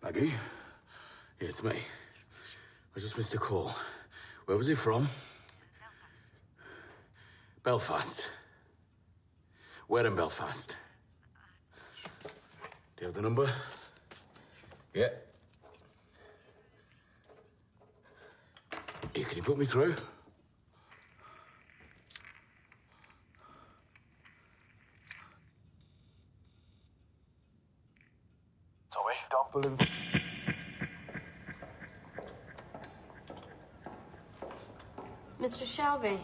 Maggie? Yeah, it's me. I just missed a call. Where was he from? Belfast. Where in Belfast? Do you have the number? Yeah. Here, can you put me through? Tommy, don't believe... Mr. Shelby,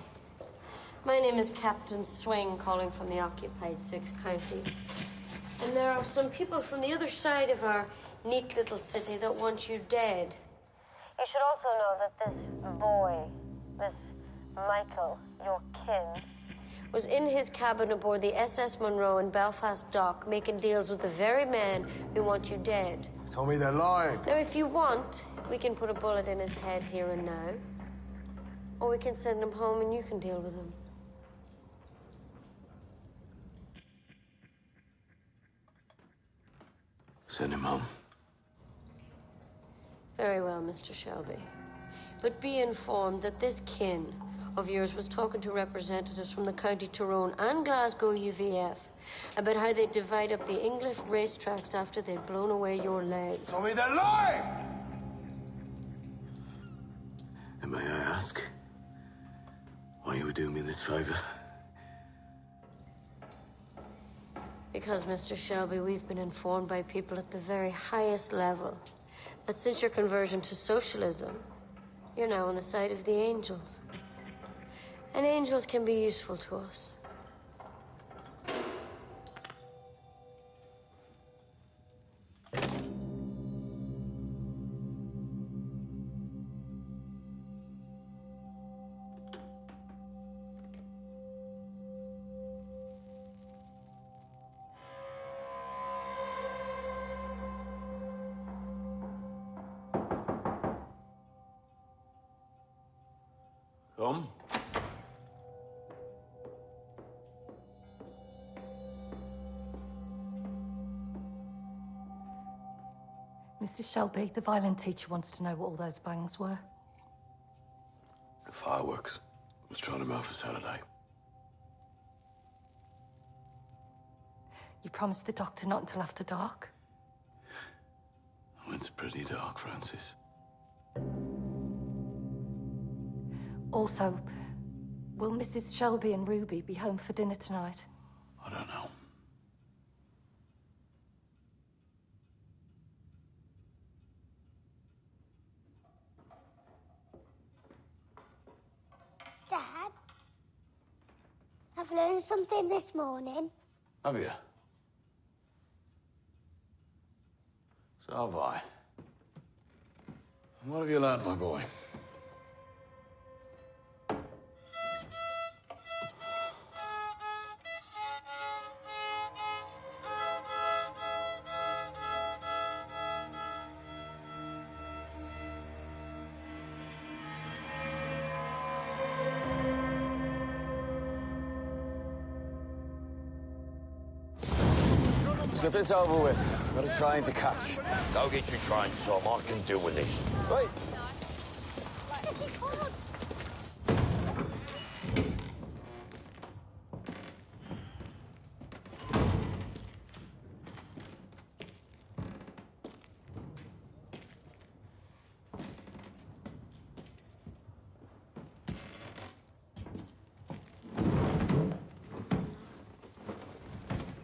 my name is Captain Swing, calling from the occupied 6 counties. And there are some people from the other side of our neat little city that want you dead. You should also know that this boy, this Michael, your kin, was in his cabin aboard the SS Monroe in Belfast Dock, making deals with the very men who want you dead. Tommy, they're lying. Now, if you want, we can put a bullet in his head here and now. Or we can send him home and you can deal with him. Send him home. Very well, Mr. Shelby. But be informed that this kin of yours was talking to representatives from the County Tyrone and Glasgow UVF about how they divide up the English racetracks after they'd blown away your legs. Tommy, they're lying! And may I ask why you were doing me this favor? Because, Mr. Shelby, we've been informed by people at the very highest level that since your conversion to socialism, you're now on the side of the angels. And angels can be useful to us. Come. Mr. Shelby, the violin teacher wants to know what all those bangs were. Fireworks. Was trying them out for Saturday. You promised the doctor not until after dark? Oh, it's pretty dark, Francis. Also, will Mrs. Shelby and Ruby be home for dinner tonight? I don't know. Dad, I've learned something this morning. Have you? So have I. And what have you learned, my boy? Let's get this over with. I've got a train to catch. Go get your train, Tom. I can deal with this. Wait.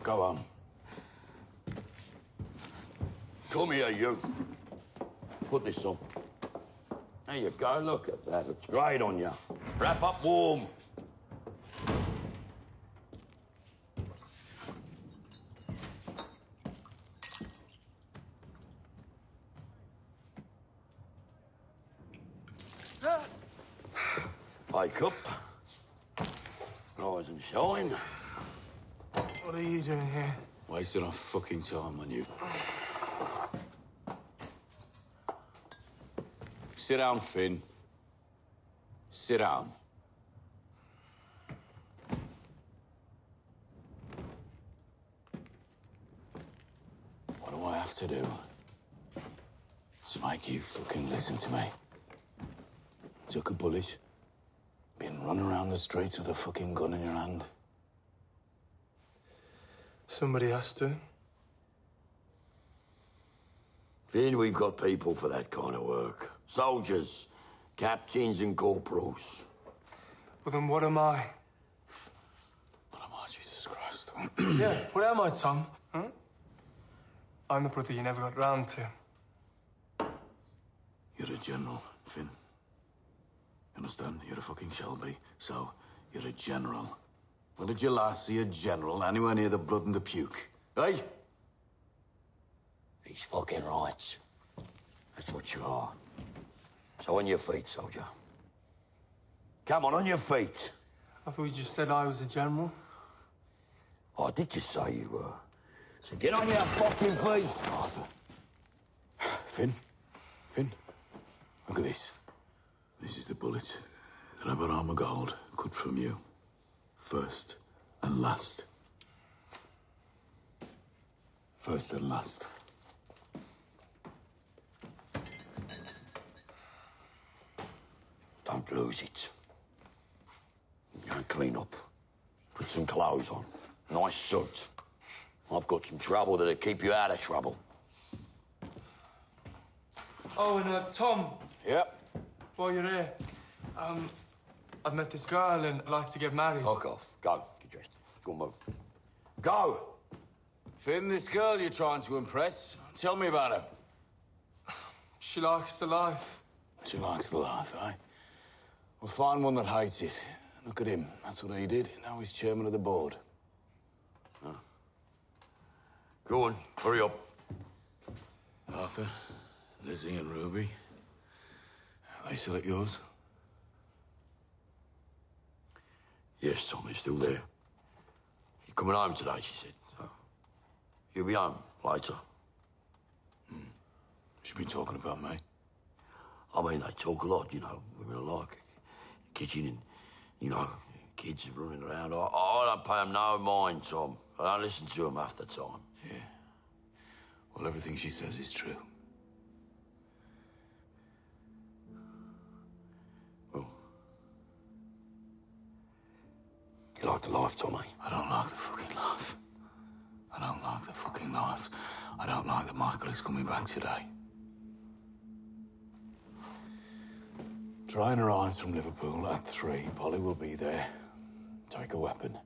Go on. Come here, you. Put this on. There you go. Look at that. It's great on you. Wrap up warm. Wake up. Rise and shine. What are you doing here? Wasting our fucking time on you. Sit down, Finn. Sit down. What do I have to do to make you fucking listen to me? Took a bullet, been running around the streets with a fucking gun in your hand. Somebody has to. Finn, we've got people for that kind of work. Soldiers, captains and corporals. Well, then what am I? What am I, Jesus Christ? Yeah, what am I, Tom? Huh? I'm the brother you never got round to. You're a general, Finn. Understand? You're a fucking Shelby, so you're a general. Well, did you last see a general anywhere near the blood and the puke? Eh? He's fucking right. That's what you are. So on your feet, soldier. Come on your feet. I thought you just said I was a general. Oh, did you say you were? So get on your fucking feet. Arthur. Finn. Finn. Look at this. This is the bullet that I've got armor gold cut from you. First and last. First and last. Don't lose it. Go and clean up. Put some clothes on. Nice suit. I've got some trouble that'll keep you out of trouble. Oh, and Tom. Yep. While you're here, I've met this girl and I'd like to get married. Fuck off. Go. Get dressed. Go on, move. Go! Finn, this girl you're trying to impress, tell me about her. She likes the life. She likes the life, eh? Well, find one that hates it. Look at him. That's what he did. Now he's chairman of the board. Oh. Go on. Hurry up. Arthur, Lizzie and Ruby. Are they still at yours? Yes, Tom, he's still there. She's coming home today, she said. So she'll be home later. She's been talking about me. I mean, they talk a lot, you know, women are like. Kitchen and, you know, kids are running around. I don't pay them no mind, Tom. I don't listen to them half the time. Yeah. Well, everything she says is true. Well, You like the life, Tommy? I don't like the fucking life. I don't like the fucking life. I don't like that Michael is coming back today. Try and arrive from Liverpool at 3. Polly will be there. Take a weapon.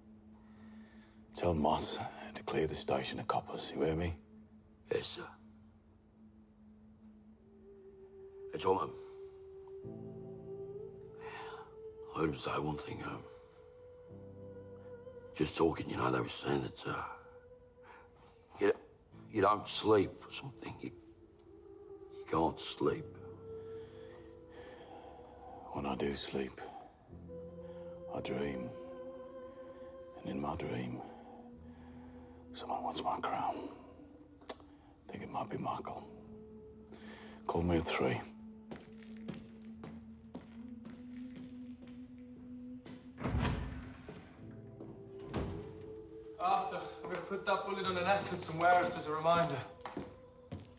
Tell Moss to clear the station of coppers. You hear me? Yes, sir. Hey, Tom, I heard him say one thing. Just talking, you know, they were saying that you don't sleep or something. You can't sleep. When I do sleep, I dream. And in my dream, someone wants my crown. I think it might be Michael. Call me at 3. Arthur, I'm going to put that bullet on a necklace and wear it as a reminder.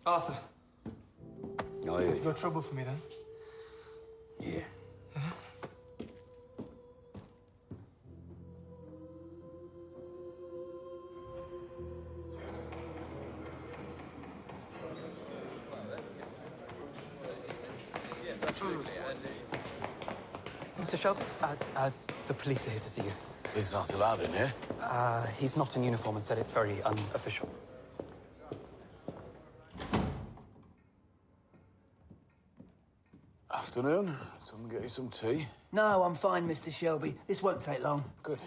Arthur. Oh, yeah. You got trouble for me then? Yeah. Mr. Shelby, the police are here to see you. Police aren't allowed in here. He's not in uniform and said it's very unofficial. Afternoon. Someone get you some tea? No, I'm fine, Mr. Shelby. This won't take long. Good.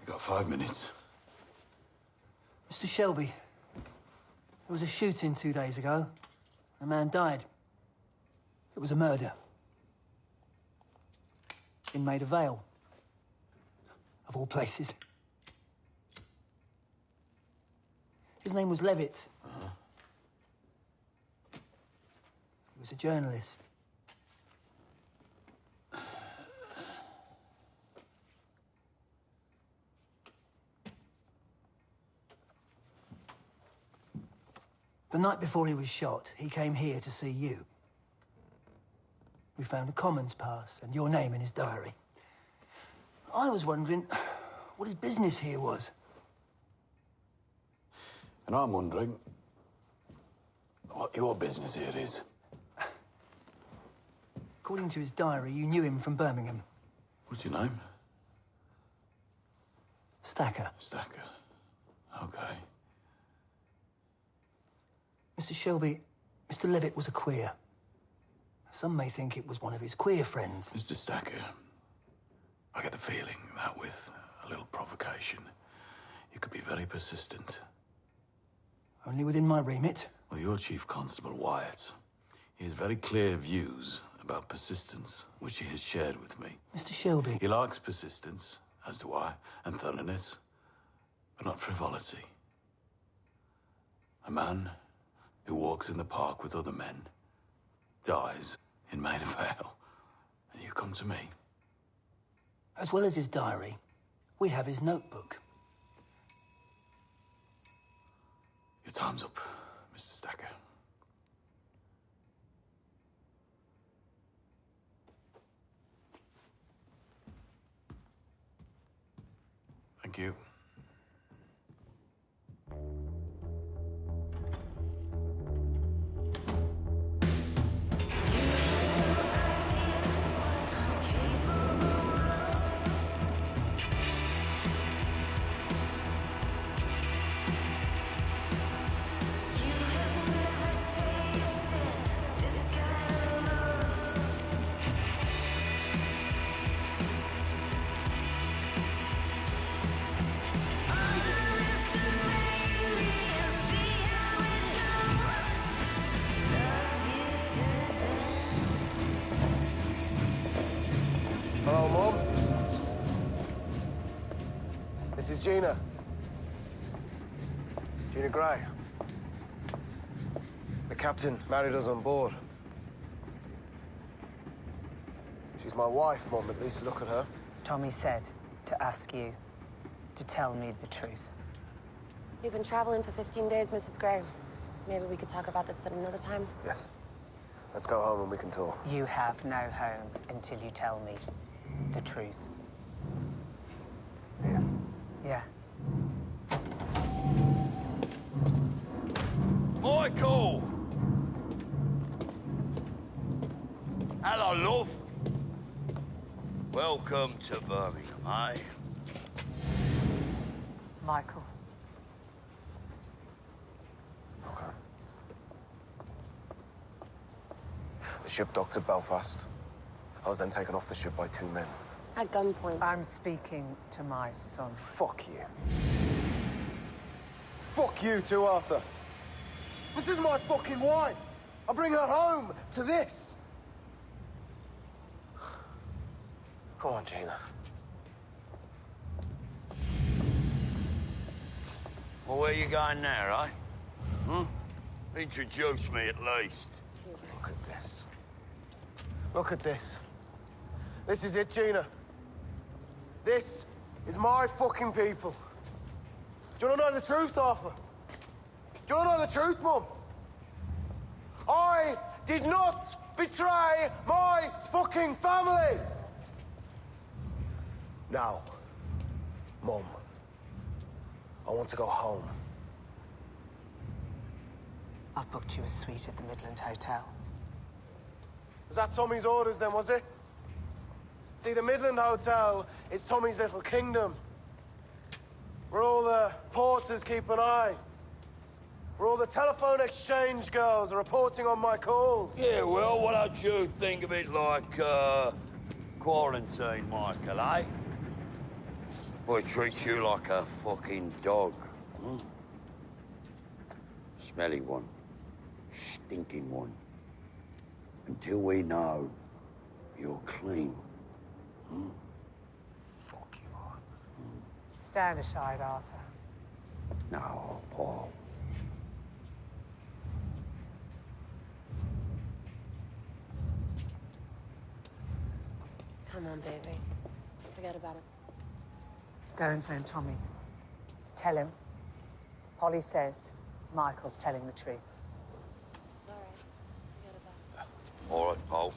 You got 5 minutes. Mr. Shelby, there was a shooting 2 days ago. A man died. It was a murder. In Maida Vale. Of all places. His name was Levitt. He was a journalist. The night before he was shot, he came here to see you. We found a Commons pass and your name in his diary. I was wondering what his business here was. And I'm wondering what your business here is. According to his diary, you knew him from Birmingham. What's your name? Stacker. Stacker. Okay. Mr. Shelby, Mr. Levitt was a queer. Some may think it was one of his queer friends. Mr. Stacker, I get the feeling that with a little provocation, you could be very persistent. Only within my remit. Well, your Chief Constable, Wyatt, he has very clear views about persistence, which he has shared with me. Mr. Shelby. He likes persistence, as do I, and thoroughness, but not frivolity. A man who walks in the park with other men dies in Maida Vale, and you come to me. As well as his diary, we have his notebook. Your time's up, Mr. Stacker. Thank you. Hello, Mum. This is Gina. Gina Gray. The captain married us on board. She's my wife, Mum. At least look at her. Tommy said to ask you to tell me the truth. You've been traveling for 15 days, Mrs. Gray. Maybe we could talk about this at another time. Yes. Let's go home and we can talk. You have no home until you tell me the truth. Yeah. Michael! Hello, love. Welcome to Birmingham, eh? Michael. Okay. The ship docked at Belfast. I was then taken off the ship by 2 men. At gunpoint. I'm speaking to my son. Fuck you. Fuck you too, Arthur. This is my fucking wife. I bring her home to this. Come on, Gina. Well, where you going now, eh? Hmm? Introduce me, at least. Excuse me. Look at this. Look at this. This is it, Gina. This is my fucking people. Do you want to know the truth, Arthur? Do you want to know the truth, Mum? I did not betray my fucking family! Now, Mum, I want to go home. I've booked you a suite at the Midland Hotel. Was that Tommy's orders then, was it? See, the Midland Hotel is Tommy's little kingdom. Where all the porters keep an eye. Where all the telephone exchange girls are reporting on my calls. Yeah, well, why don't you think of it like, quarantine, Michael, eh? Boy treats you like a fucking dog. Hmm? Smelly one. Stinking one. Until we know you're clean. Hmm? Fuck you, Arthur. Stand aside, Arthur. No, Paul. Come on, baby. Forget about it. Go and phone Tommy. Tell him. Polly says Michael's telling the truth. It's all right. Forget about it. All right, Paul.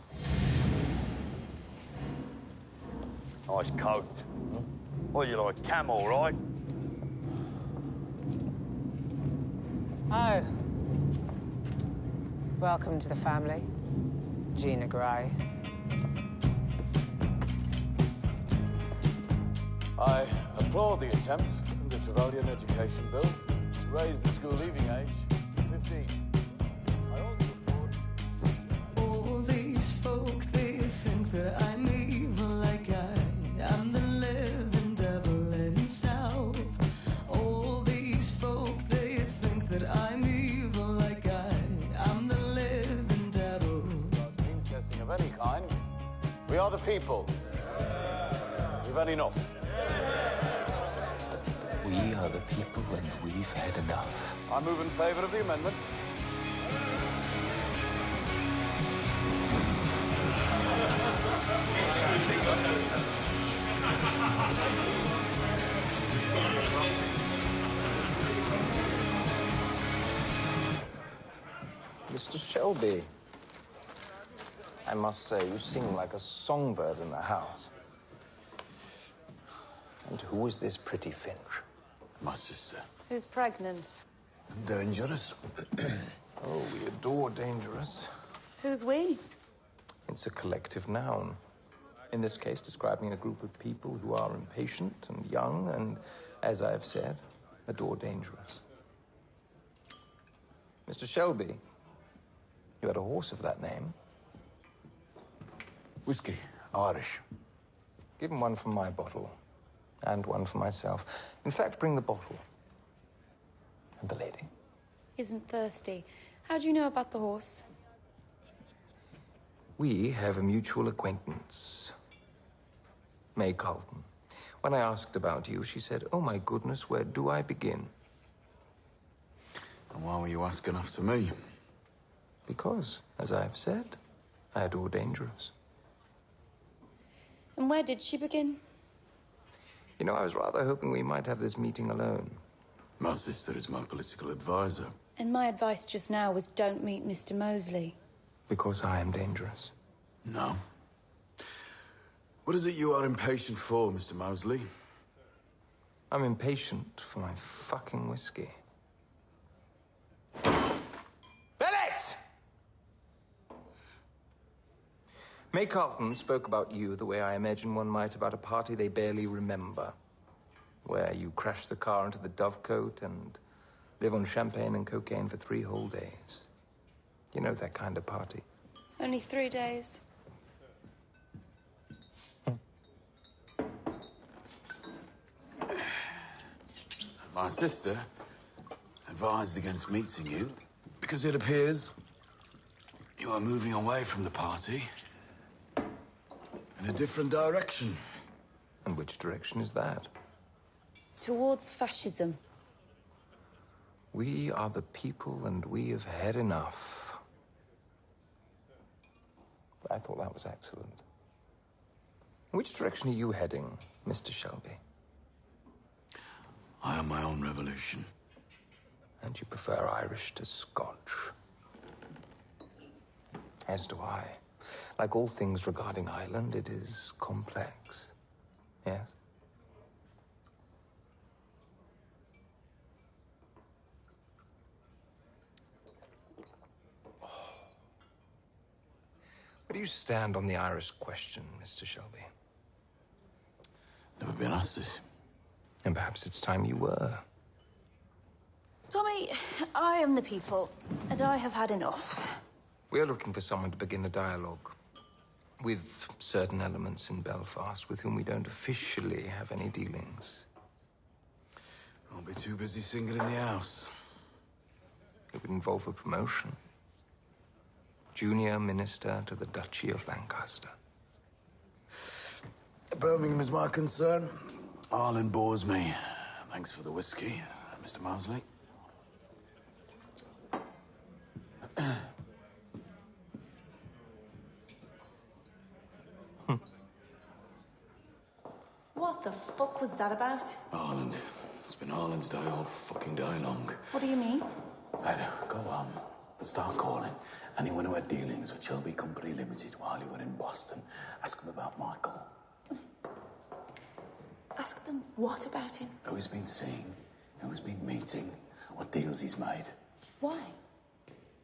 Nice coat. What, you like camel, right? Oh. Welcome to the family, Gina Gray. I applaud the attempt in the Trevelyan Education Bill to raise the school leaving age to 15. I also applaud... All these folk, they think that I'm evil like I'm the living devil himself. All these folk, they think that I'm evil like I'm the living devil. Without means testing of any kind, we are the people. We've had enough. We are the people and we've had enough. I move in favour of the amendment. Mr. Shelby, I must say, you sing like a songbird in the house. And who is this pretty finch? My sister. Who's pregnant? Dangerous. Oh, we adore dangerous. Who's we? It's a collective noun. In this case, describing a group of people who are impatient and young and, as I have said, adore dangerous. Mr. Shelby, you had a horse of that name. Whiskey. Irish. Give him one from my bottle. And one for myself. In fact, bring the bottle. And the lady. Isn't thirsty. How do you know about the horse? We have a mutual acquaintance. May Carlton. When I asked about you, she said, "Oh, my goodness, where do I begin?" And why were you asking after me? Because, as I have said, I adore dangerous. And where did she begin? You know, I was rather hoping we might have this meeting alone. My sister is my political advisor. And my advice just now was don't meet Mr. Mosley. Because I am dangerous. No. What is it you are impatient for, Mr. Mosley? I'm impatient for my fucking whiskey. Bennett! May Carlton spoke about you the way I imagine one might about a party they barely remember, where you crash the car into the Dovecote and live on champagne and cocaine for 3 whole days. You know that kind of party. Only 3 days. My sister advised against meeting you because it appears you are moving away from the party in a different direction. And which direction is that? Towards fascism. We are the people and we have had enough. I thought that was excellent. Which direction are you heading, Mr. Shelby? I am my own revolution. And you prefer Irish to Scotch? As do I. Like all things regarding Ireland, it is complex. Yes? Where do you stand on the Irish question, Mr. Shelby? Never been asked this. And perhaps it's time you were. Tommy, I am the people, and I have had enough. We are looking for someone to begin a dialogue with certain elements in Belfast with whom we don't officially have any dealings. I'll be too busy singing in the house. It would involve a promotion. Junior Minister to the Duchy of Lancaster. Birmingham is my concern. Ireland bores me. Thanks for the whiskey, Mr. Mosley. What the fuck was that about? Ireland. It's been Ireland's day all fucking day long. What do you mean? Ada, go on and start calling anyone who had dealings with Shelby Company Limited while you were in Boston. Ask them about Michael. Ask them what about him? Who he's been seeing, who he's been meeting, what deals he's made. Why?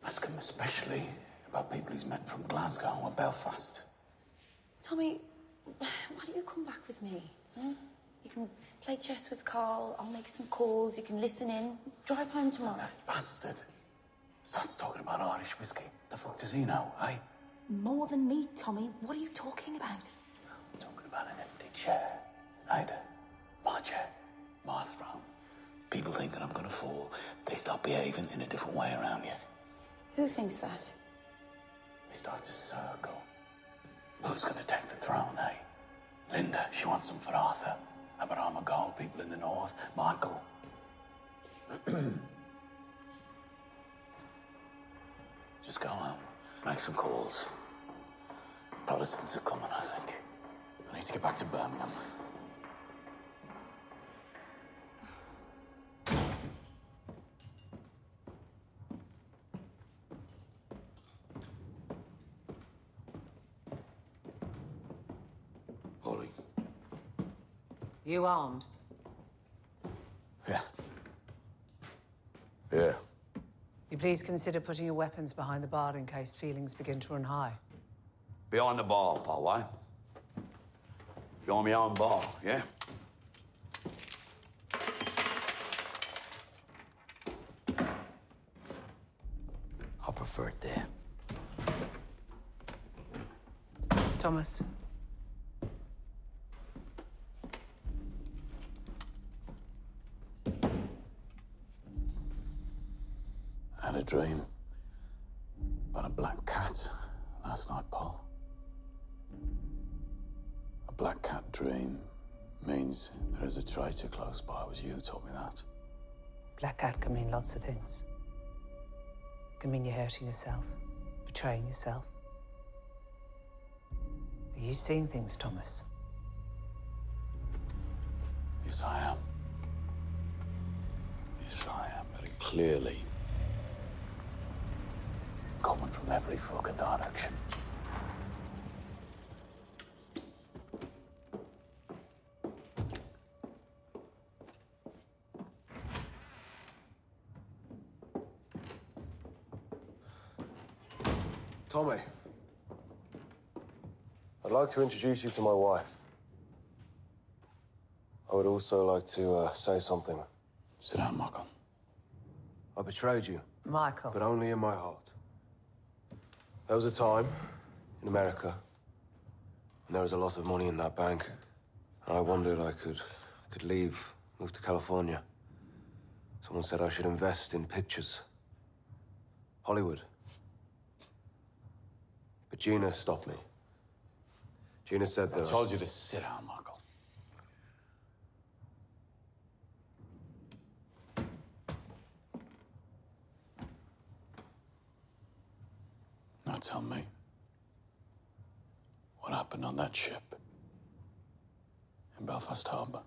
Ask him especially about people he's met from Glasgow or Belfast. Tommy, why don't you come back with me? Hmm? You can play chess with Carl, I'll make some calls, you can listen in. Drive home tomorrow. That bastard starts talking about Irish whiskey. The fuck does he know, eh? More than me, Tommy. What are you talking about? I'm talking about an empty chair. Ada, my chair, my throne. People think that I'm gonna fall. They start behaving in a different way around you. Who thinks that? They start to circle. Who's gonna take the throne, eh? Linda, she wants some for Arthur. How about Armagold, people in the north? Michael. Just go home, make some calls. Protestants are coming, I think. I need to get back to Birmingham. Ollie. You armed? Yeah. Yeah. You please consider putting your weapons behind the bar in case feelings begin to run high. Behind the bar, pal, eh? Behind my own bar, yeah? I prefer it there. Thomas. I had a dream about a black cat last night, Paul. A black cat dream means there is a traitor close by. It was you who taught me that. Black cat can mean lots of things. It can mean you're hurting yourself, betraying yourself. Are you seeing things, Thomas? Yes, I am. Yes, I am, very clearly. Coming from every fucking direction. Tommy, I'd like to introduce you to my wife. I would also like to say something. Sit down, Michael. I betrayed you. Michael. But only in my heart. There was a time in America, and there was a lot of money in that bank. And I wondered I could leave, move to California. Someone said I should invest in pictures. Hollywood. But Gina stopped me. Gina said that... I told you to sit down, Michael. Now tell me, what happened on that ship in Belfast Harbour?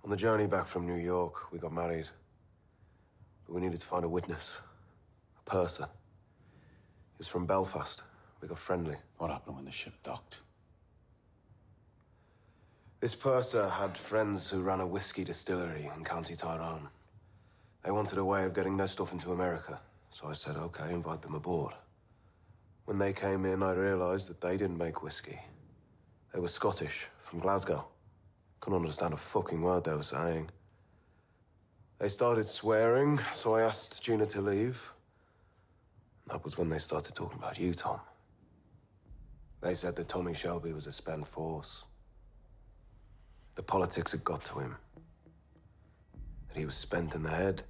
On the journey back from New York, we got married. But we needed to find a witness, a purser. He was from Belfast. We got friendly. What happened when the ship docked? This purser had friends who ran a whiskey distillery in County Tyrone. They wanted a way of getting their stuff into America. So I said, okay, invite them aboard. When they came in, I realized that they didn't make whiskey. They were Scottish, from Glasgow. Couldn't understand a fucking word they were saying. They started swearing, so I asked Gina to leave. That was when they started talking about you, Tom. They said that Tommy Shelby was a spent force. The politics had got to him. That he was spent in the head.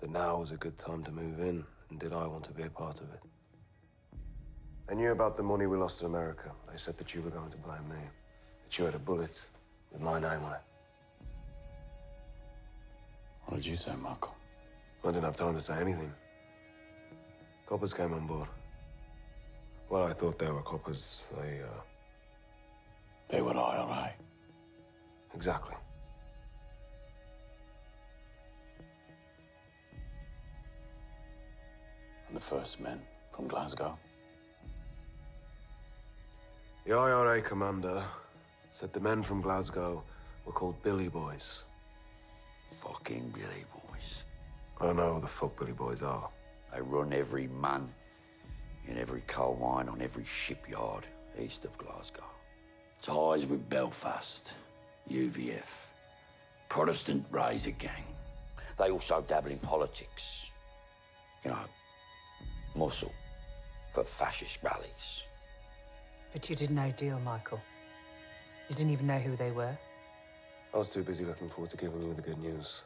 That now was a good time to move in, and did I want to be a part of it? They knew about the money we lost in America. They said that you were going to blame me. That you had a bullet with my name on it. What did you say, Michael? I didn't have time to say anything. Coppers came on board. Well, I thought they were coppers. They were IRA. Exactly. And the first men from Glasgow? The IRA commander said the men from Glasgow were called Billy Boys. Fucking Billy Boys. I don't know who the fuck Billy Boys are. They run every man in every coal mine on every shipyard east of Glasgow. Ties with Belfast, UVF, Protestant Razor Gang. They also dabble in politics. You know, muscle for fascist rallies. But you did no deal, Michael. You didn't even know who they were. I was too busy looking forward to giving you the good news.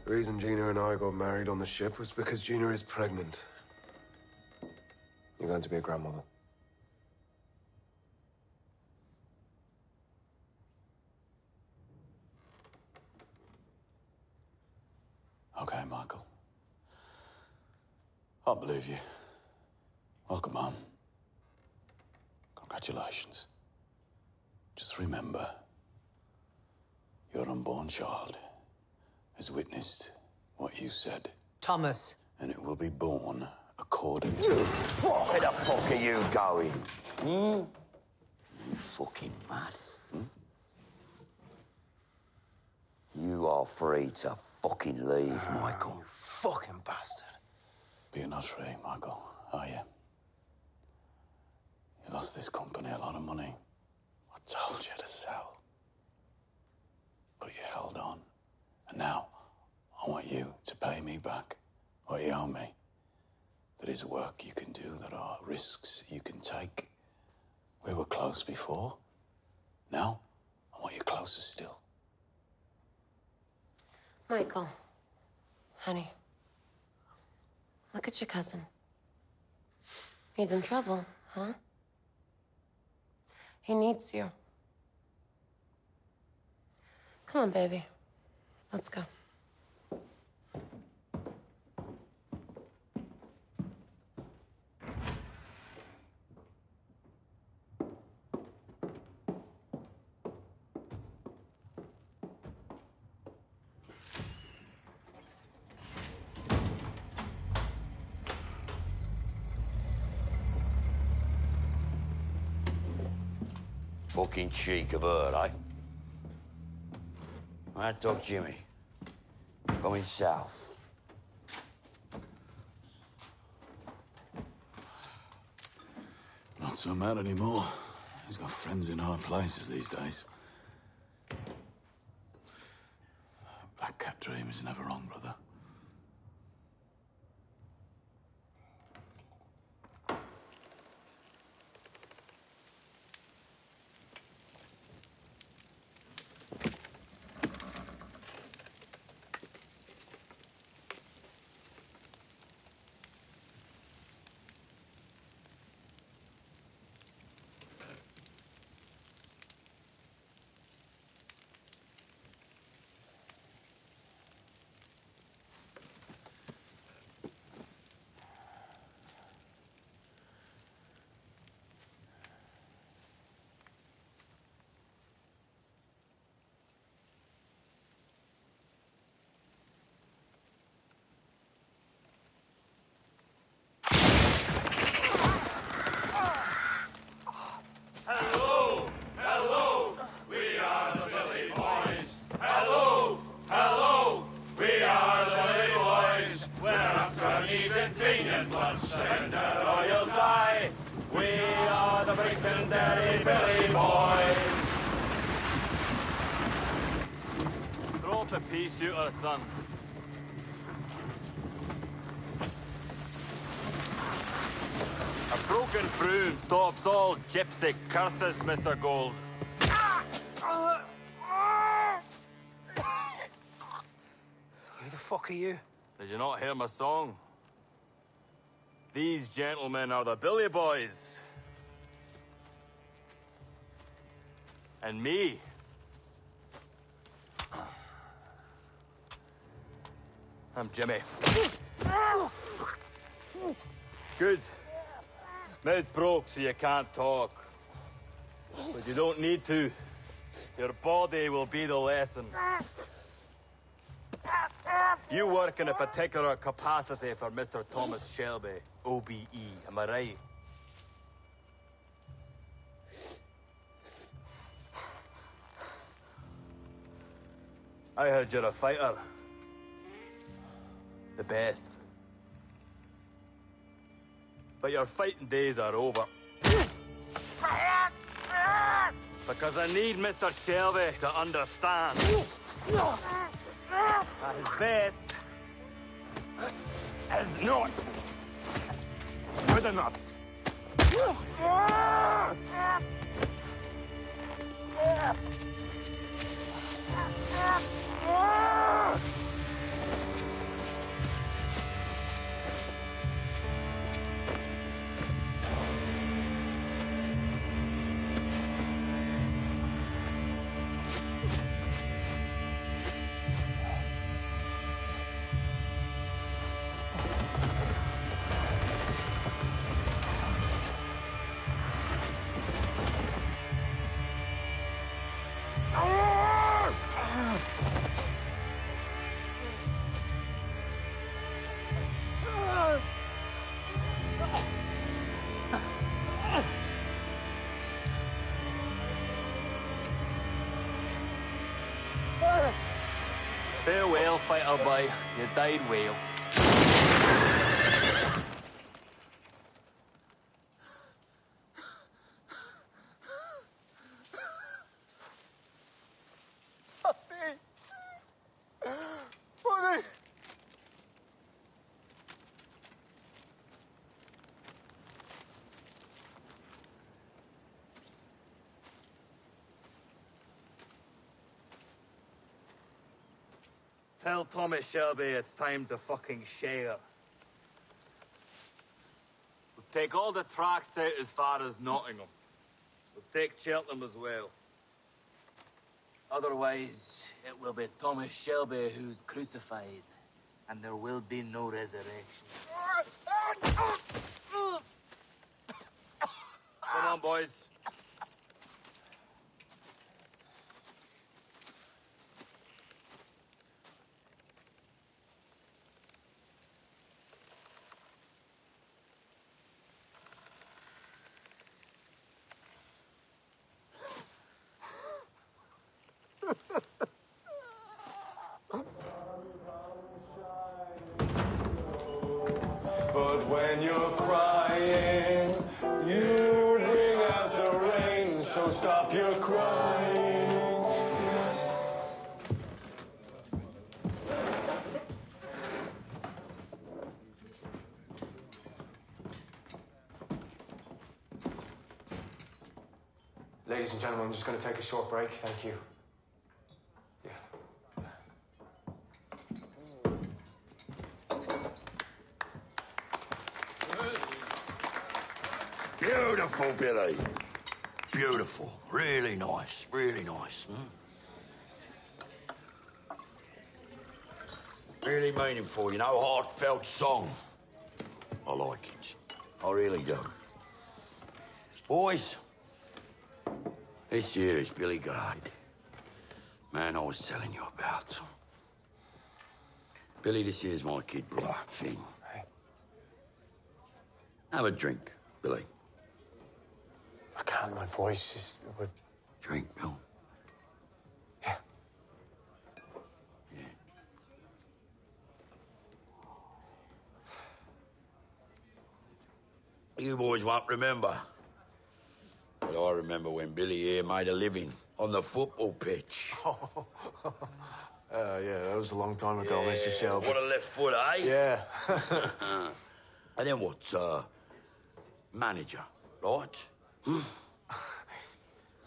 The reason Gina and I got married on the ship was because Gina is pregnant. You're going to be a grandmother. Okay, Michael. I'll believe you. Welcome home. Congratulations. Just remember, your unborn child has witnessed what you said. Thomas. And it will be born according to... Where the fuck are you going? You fucking mad. You are free to fucking leave, Michael. You fucking bastard. But you're not free, Michael, are you? You lost this company a lot of money. I told you to sell. But you held on. And now, I want you to pay me back what you owe me. There is work you can do, there are risks you can take. We were close before. Now, I want you closer still. Michael, honey, look at your cousin. He's in trouble, huh? He needs you. Come on, baby. Let's go. Fucking cheek of her, eh? Mad Dog Jimmy, coming south. Not so mad anymore. He's got friends in hard places these days. Black Cat Dream is never wrong, brother. The pea shooter, son. A broken broom stops all gypsy curses, Mr. Gold. Who the fuck are you? Did you not hear my song? These gentlemen are the Billy Boys. And me. I'm Jimmy. Good. Mouth broke so you can't talk. But you don't need to. Your body will be the lesson. You work in a particular capacity for Mr. Thomas Shelby, OBE, am I right? I heard you're a fighter. The best. But your fighting days are over. Because I need Mr. Shelby to understand. At his best is not good enough. Farewell, fighter boy. You died well. Tell Tommy Shelby it's time to fucking share. We'll take all the tracks out as far as Nottingham. We'll take Cheltenham as well. Otherwise, it will be Thomas Shelby who's crucified, and there will be no resurrection. Come on, boys. But when you're crying, you stop your crying. Ladies and gentlemen, I'm just going to take a short break. Thank you. Beautiful, Billy. Beautiful. Really nice. Really nice. Really meaningful, you know, heartfelt song. I like it. I really do. Boys, this here is Billy Grade. Man I was telling you about. Billy, this here's my kid brother, Finn. Hey. Have a drink, Billy. I can't, my voice just would... Drink, Bill. Yeah. Yeah. You boys won't remember. But I remember when Billy here made a living on the football pitch. Yeah, that was a long time ago, Mr. Shelby. What a left foot, eh? Yeah. And then what, manager, right?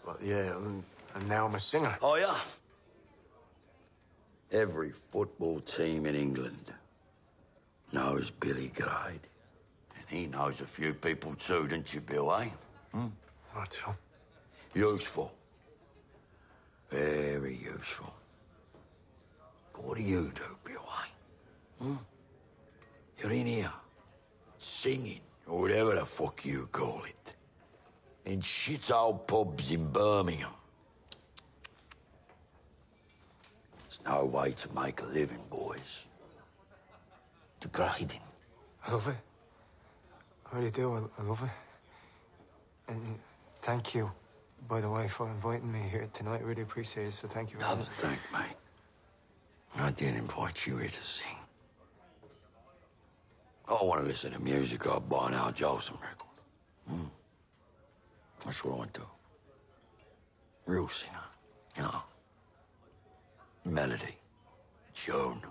Well, yeah, and now I'm a singer. Oh, yeah? Every football team in England knows Billy Grade. And he knows a few people too, don't you, Bill, eh? Right, Phil. Useful. Very useful. But what do you do, Bill, eh? You're in here, singing, or whatever the fuck you call it, in shit-hole pubs in Birmingham. It's no way to make a living, boys. Degrading. I love it. I really do. I love it. And thank you, by the way, for inviting me here tonight. I really appreciate it, so thank you very much. Thank me. I didn't invite you here to sing. I want to listen to music. I'll buy an Al Jolson record. That's what I do. Real singer, you know. Melody. Joan.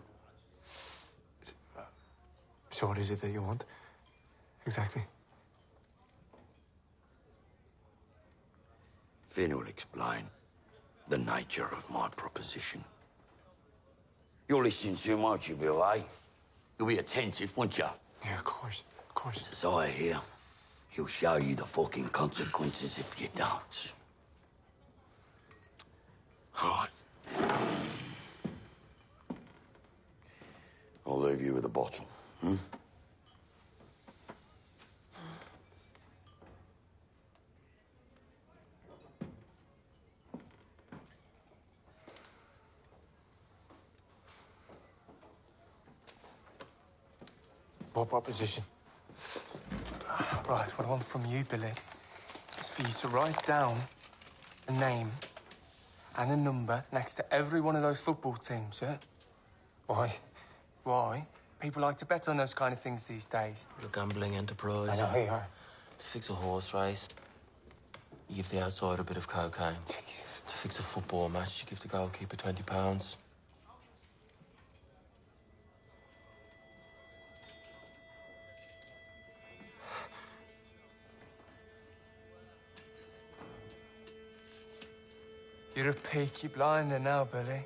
So what is it that you want? Exactly. Finn will explain the nature of my proposition. You'll listen to him, won't you, Bill, eh? You'll be attentive, won't you? Yeah, of course. Of course. As I hear, he'll show you the fucking consequences if you don't. All right. I'll leave you with a bottle, What proposition? Right, what I want from you, Billy, is for you to write down a name and a number next to every one of those football teams, yeah? Why? Why? People like to bet on those kind of things these days. We're a gambling enterprise. I know you are. To fix a horse race, you give the outsider a bit of cocaine. Jesus. To fix a football match, you give the goalkeeper £20. You're a peaky blinder now, Billy.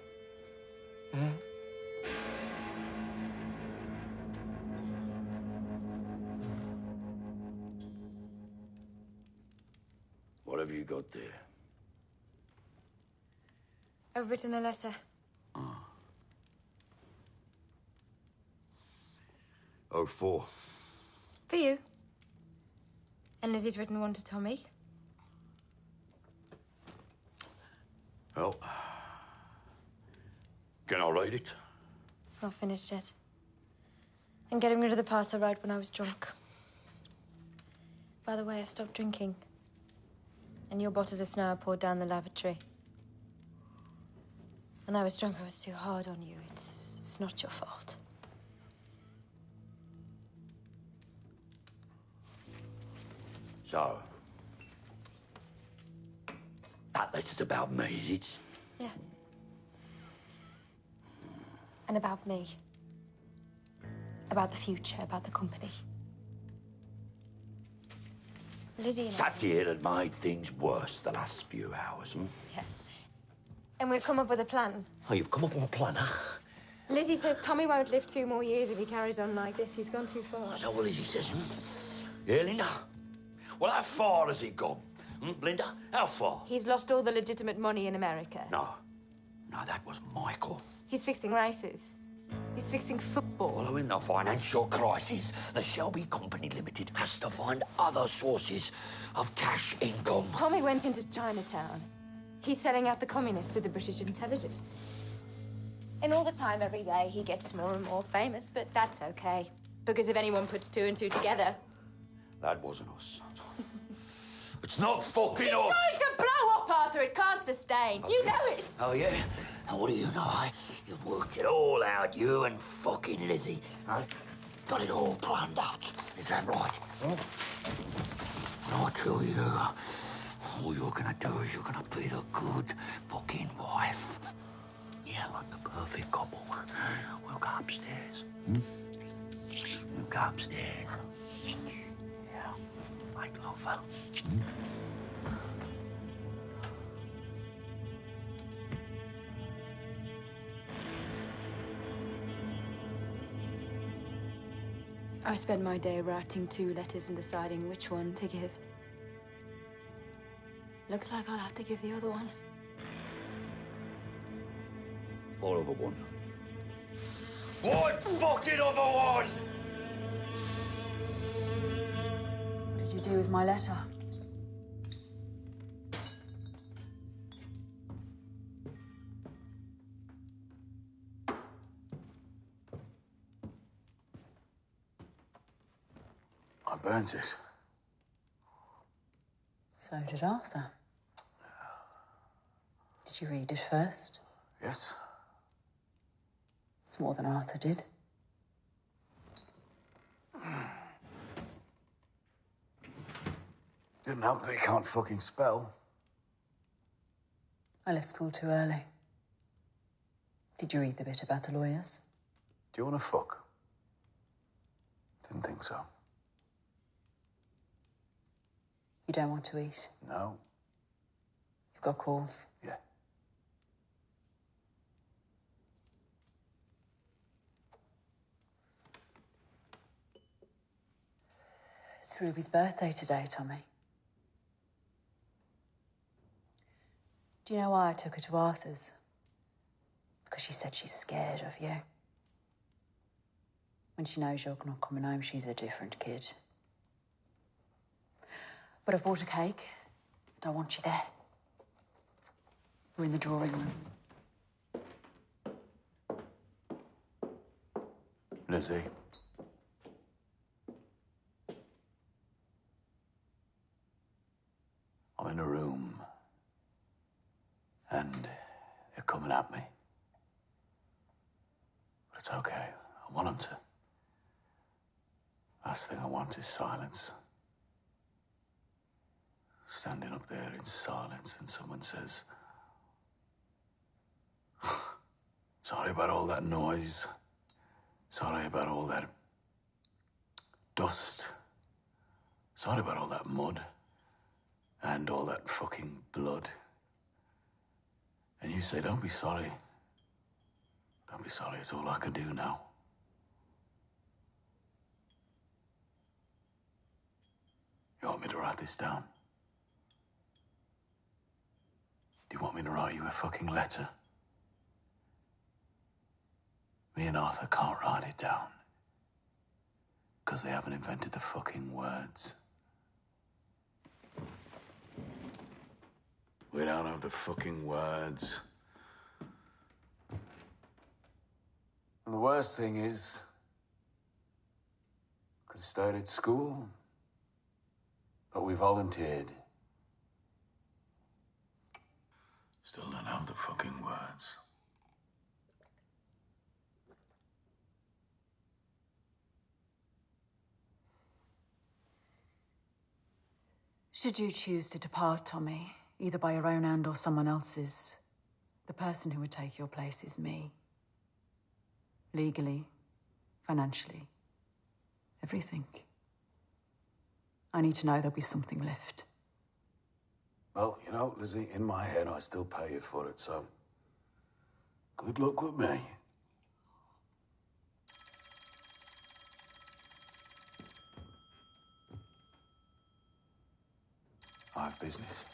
What have you got there? I've written a letter. 04. For you. And Lizzie's written one to Tommy. Well, can I read it? It's not finished yet. I'm getting rid of the parts I wrote when I was drunk. By the way, I stopped drinking. And your bottles of snow I poured down the lavatory. When I was drunk, I was too hard on you. It's not your fault. So, That letter's about me, is it? Yeah. And about me. About the future, about the company. Lizzie and That's it that made things worse the last few hours, hmm? Yeah. And we've come up with a plan. Oh, you've come up with a plan, huh? Lizzie says Tommy won't live 2 more years if he carries on like this. He's gone too far. Is that what Lizzie says, hmm? Yeah, Linda? Well, how far has he gone? Linda, how far? He's lost all the legitimate money in America. No, that was Michael. He's fixing races. He's fixing football. Following the financial crisis, the Shelby Company Limited has to find other sources of cash income. Tommy went into Chinatown. He's selling out the communists to the British intelligence. And all the time, every day, he gets more and more famous, but that's okay. Because if anyone puts 2 and 2 together... That wasn't us. It's not fucking It's us! going to blow up, Arthur. It can't sustain. You know it. Oh, yeah? And what do you know, eh? You've worked it all out, you and fucking Lizzie. Huh? Got it all planned out. Is that right? And I tell you, all you're gonna do is you're gonna be the good fucking wife. Yeah, like the perfect couple. We'll go upstairs. We'll go upstairs. Yeah, make love, huh? I spend my day writing 2 letters and deciding which one to give. Looks like I'll have to give the other one. What other one? What fucking other one? What did you do with my letter? I burnt it. So did Arthur. Did you read it first? Yes. It's more than Arthur did. Didn't help that he can't fucking spell. I left school too early. Did you read the bit about the lawyers? Do you want to fuck? Didn't think so. You don't want to eat? No. You've got calls? Yeah. It's Ruby's birthday today, Tommy. Do you know why I took her to Arthur's? Because she said she's scared of you. When she knows you're not coming home, she's a different kid. But I've bought a cake. I don't want you there. We're in the drawing room. Lizzie. I'm in a room. And they're coming at me. But it's okay. I want them to. Last thing I want is silence. Standing up there in silence and someone says, sorry about all that noise. Sorry about all that dust. Sorry about all that mud. And all that fucking blood. And you say, don't be sorry. Don't be sorry, it's all I can do now. You want me to write this down? Do you want me to write you a fucking letter? Me and Arthur can't write it down. Because they haven't invented the fucking words. We don't have the fucking words. And the worst thing is, could have stayed at school, but we volunteered. Still don't have the fucking words. Should you choose to depart, Tommy, either by your own hand or someone else's, the person who would take your place is me. Legally, financially, everything. I need to know there'll be something left. Well, you know, Lizzie, in my head, I still pay you for it, so good luck with me. I have business.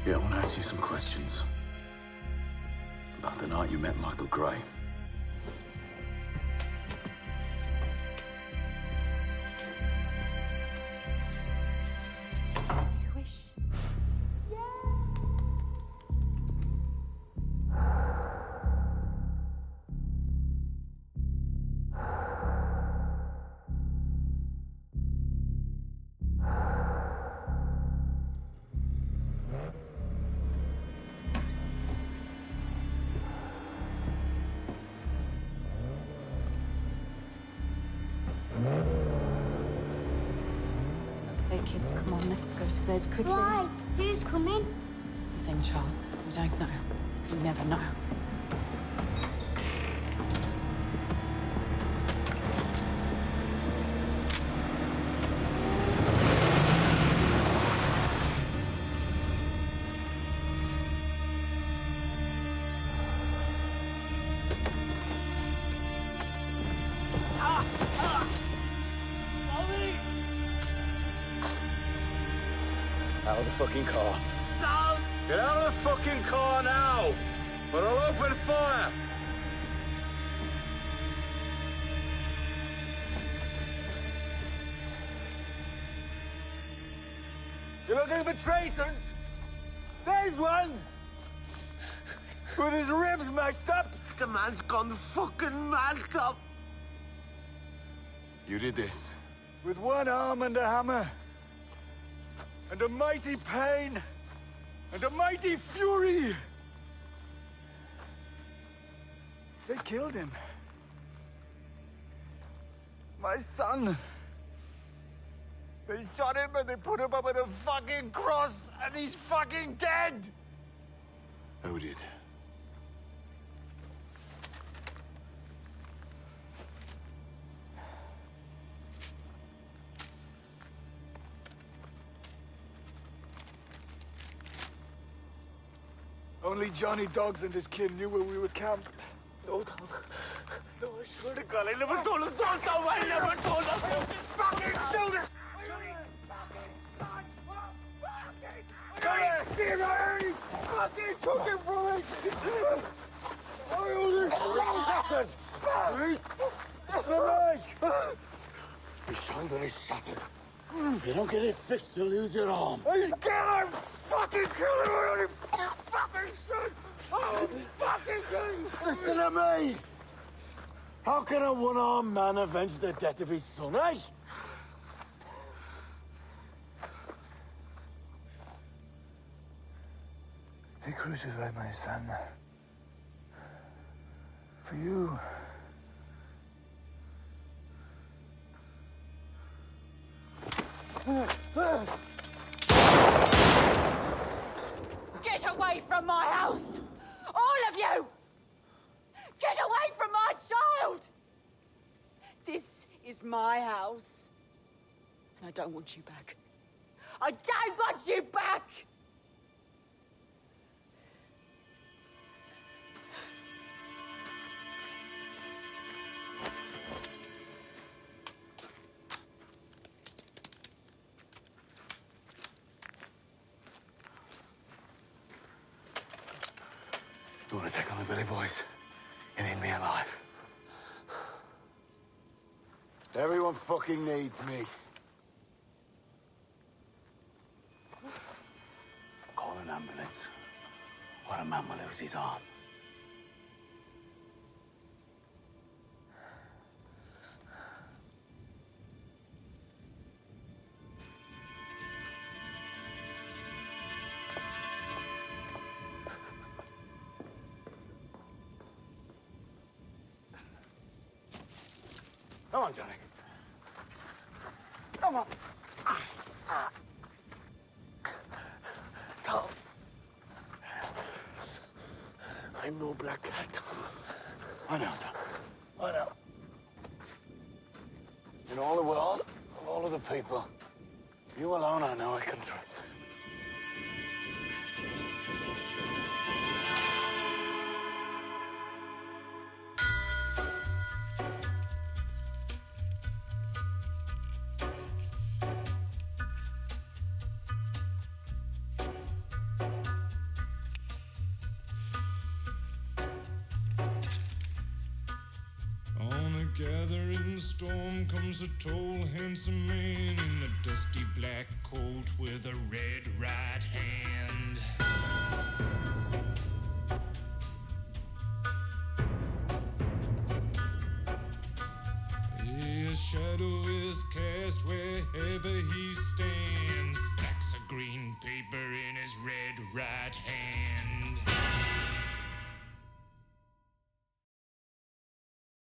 Yeah, I want to ask you some questions about the night you met Michael Gray. Hey, kids, come on, let's go to bed quickly. Why? Who's coming? That's the thing, Charles. We don't know. We never know. Out of the fucking car. Get out of the fucking car now, or I'll open fire. You're looking for traitors? There's one! With his ribs mashed up! The man's gone fucking mashed up! You did this. With one arm and a hammer. And a mighty pain. And a mighty fury. They killed him. My son. They shot him and they put him up on a fucking cross and he's fucking dead! Who did? Only Johnny Dogs and his kid knew where we were camped. No, Tom. No, I swear to God, I never told us all, Tom. I never told us. Fucking shoot it! Come here! Steve, I heard you! Fucking took him from me! I only shattered! His shoulder is shattered. If you don't get it fixed, you'll lose your arm. He's gonna fucking kill him! I only fucking son! Oh, fucking thing! Listen to me! How can a one-armed man avenge the death of his son, eh? They crucified my son. For you. Get away from my house! All of you! Get away from my child! This is my house. And I don't want you back. I don't want you back! You want to take on the Billy Boys? You need me alive. Everyone fucking needs me. words, or a man will lose his arm. Come on, Johnny. Come on. Tom. I'm no black cat. I know, Tom. I know. In all the world, of all of the people, you alone I know I can trust. Gathering storm comes a tall, handsome man in a dusty black coat with a red right hand. His shadow is cast wherever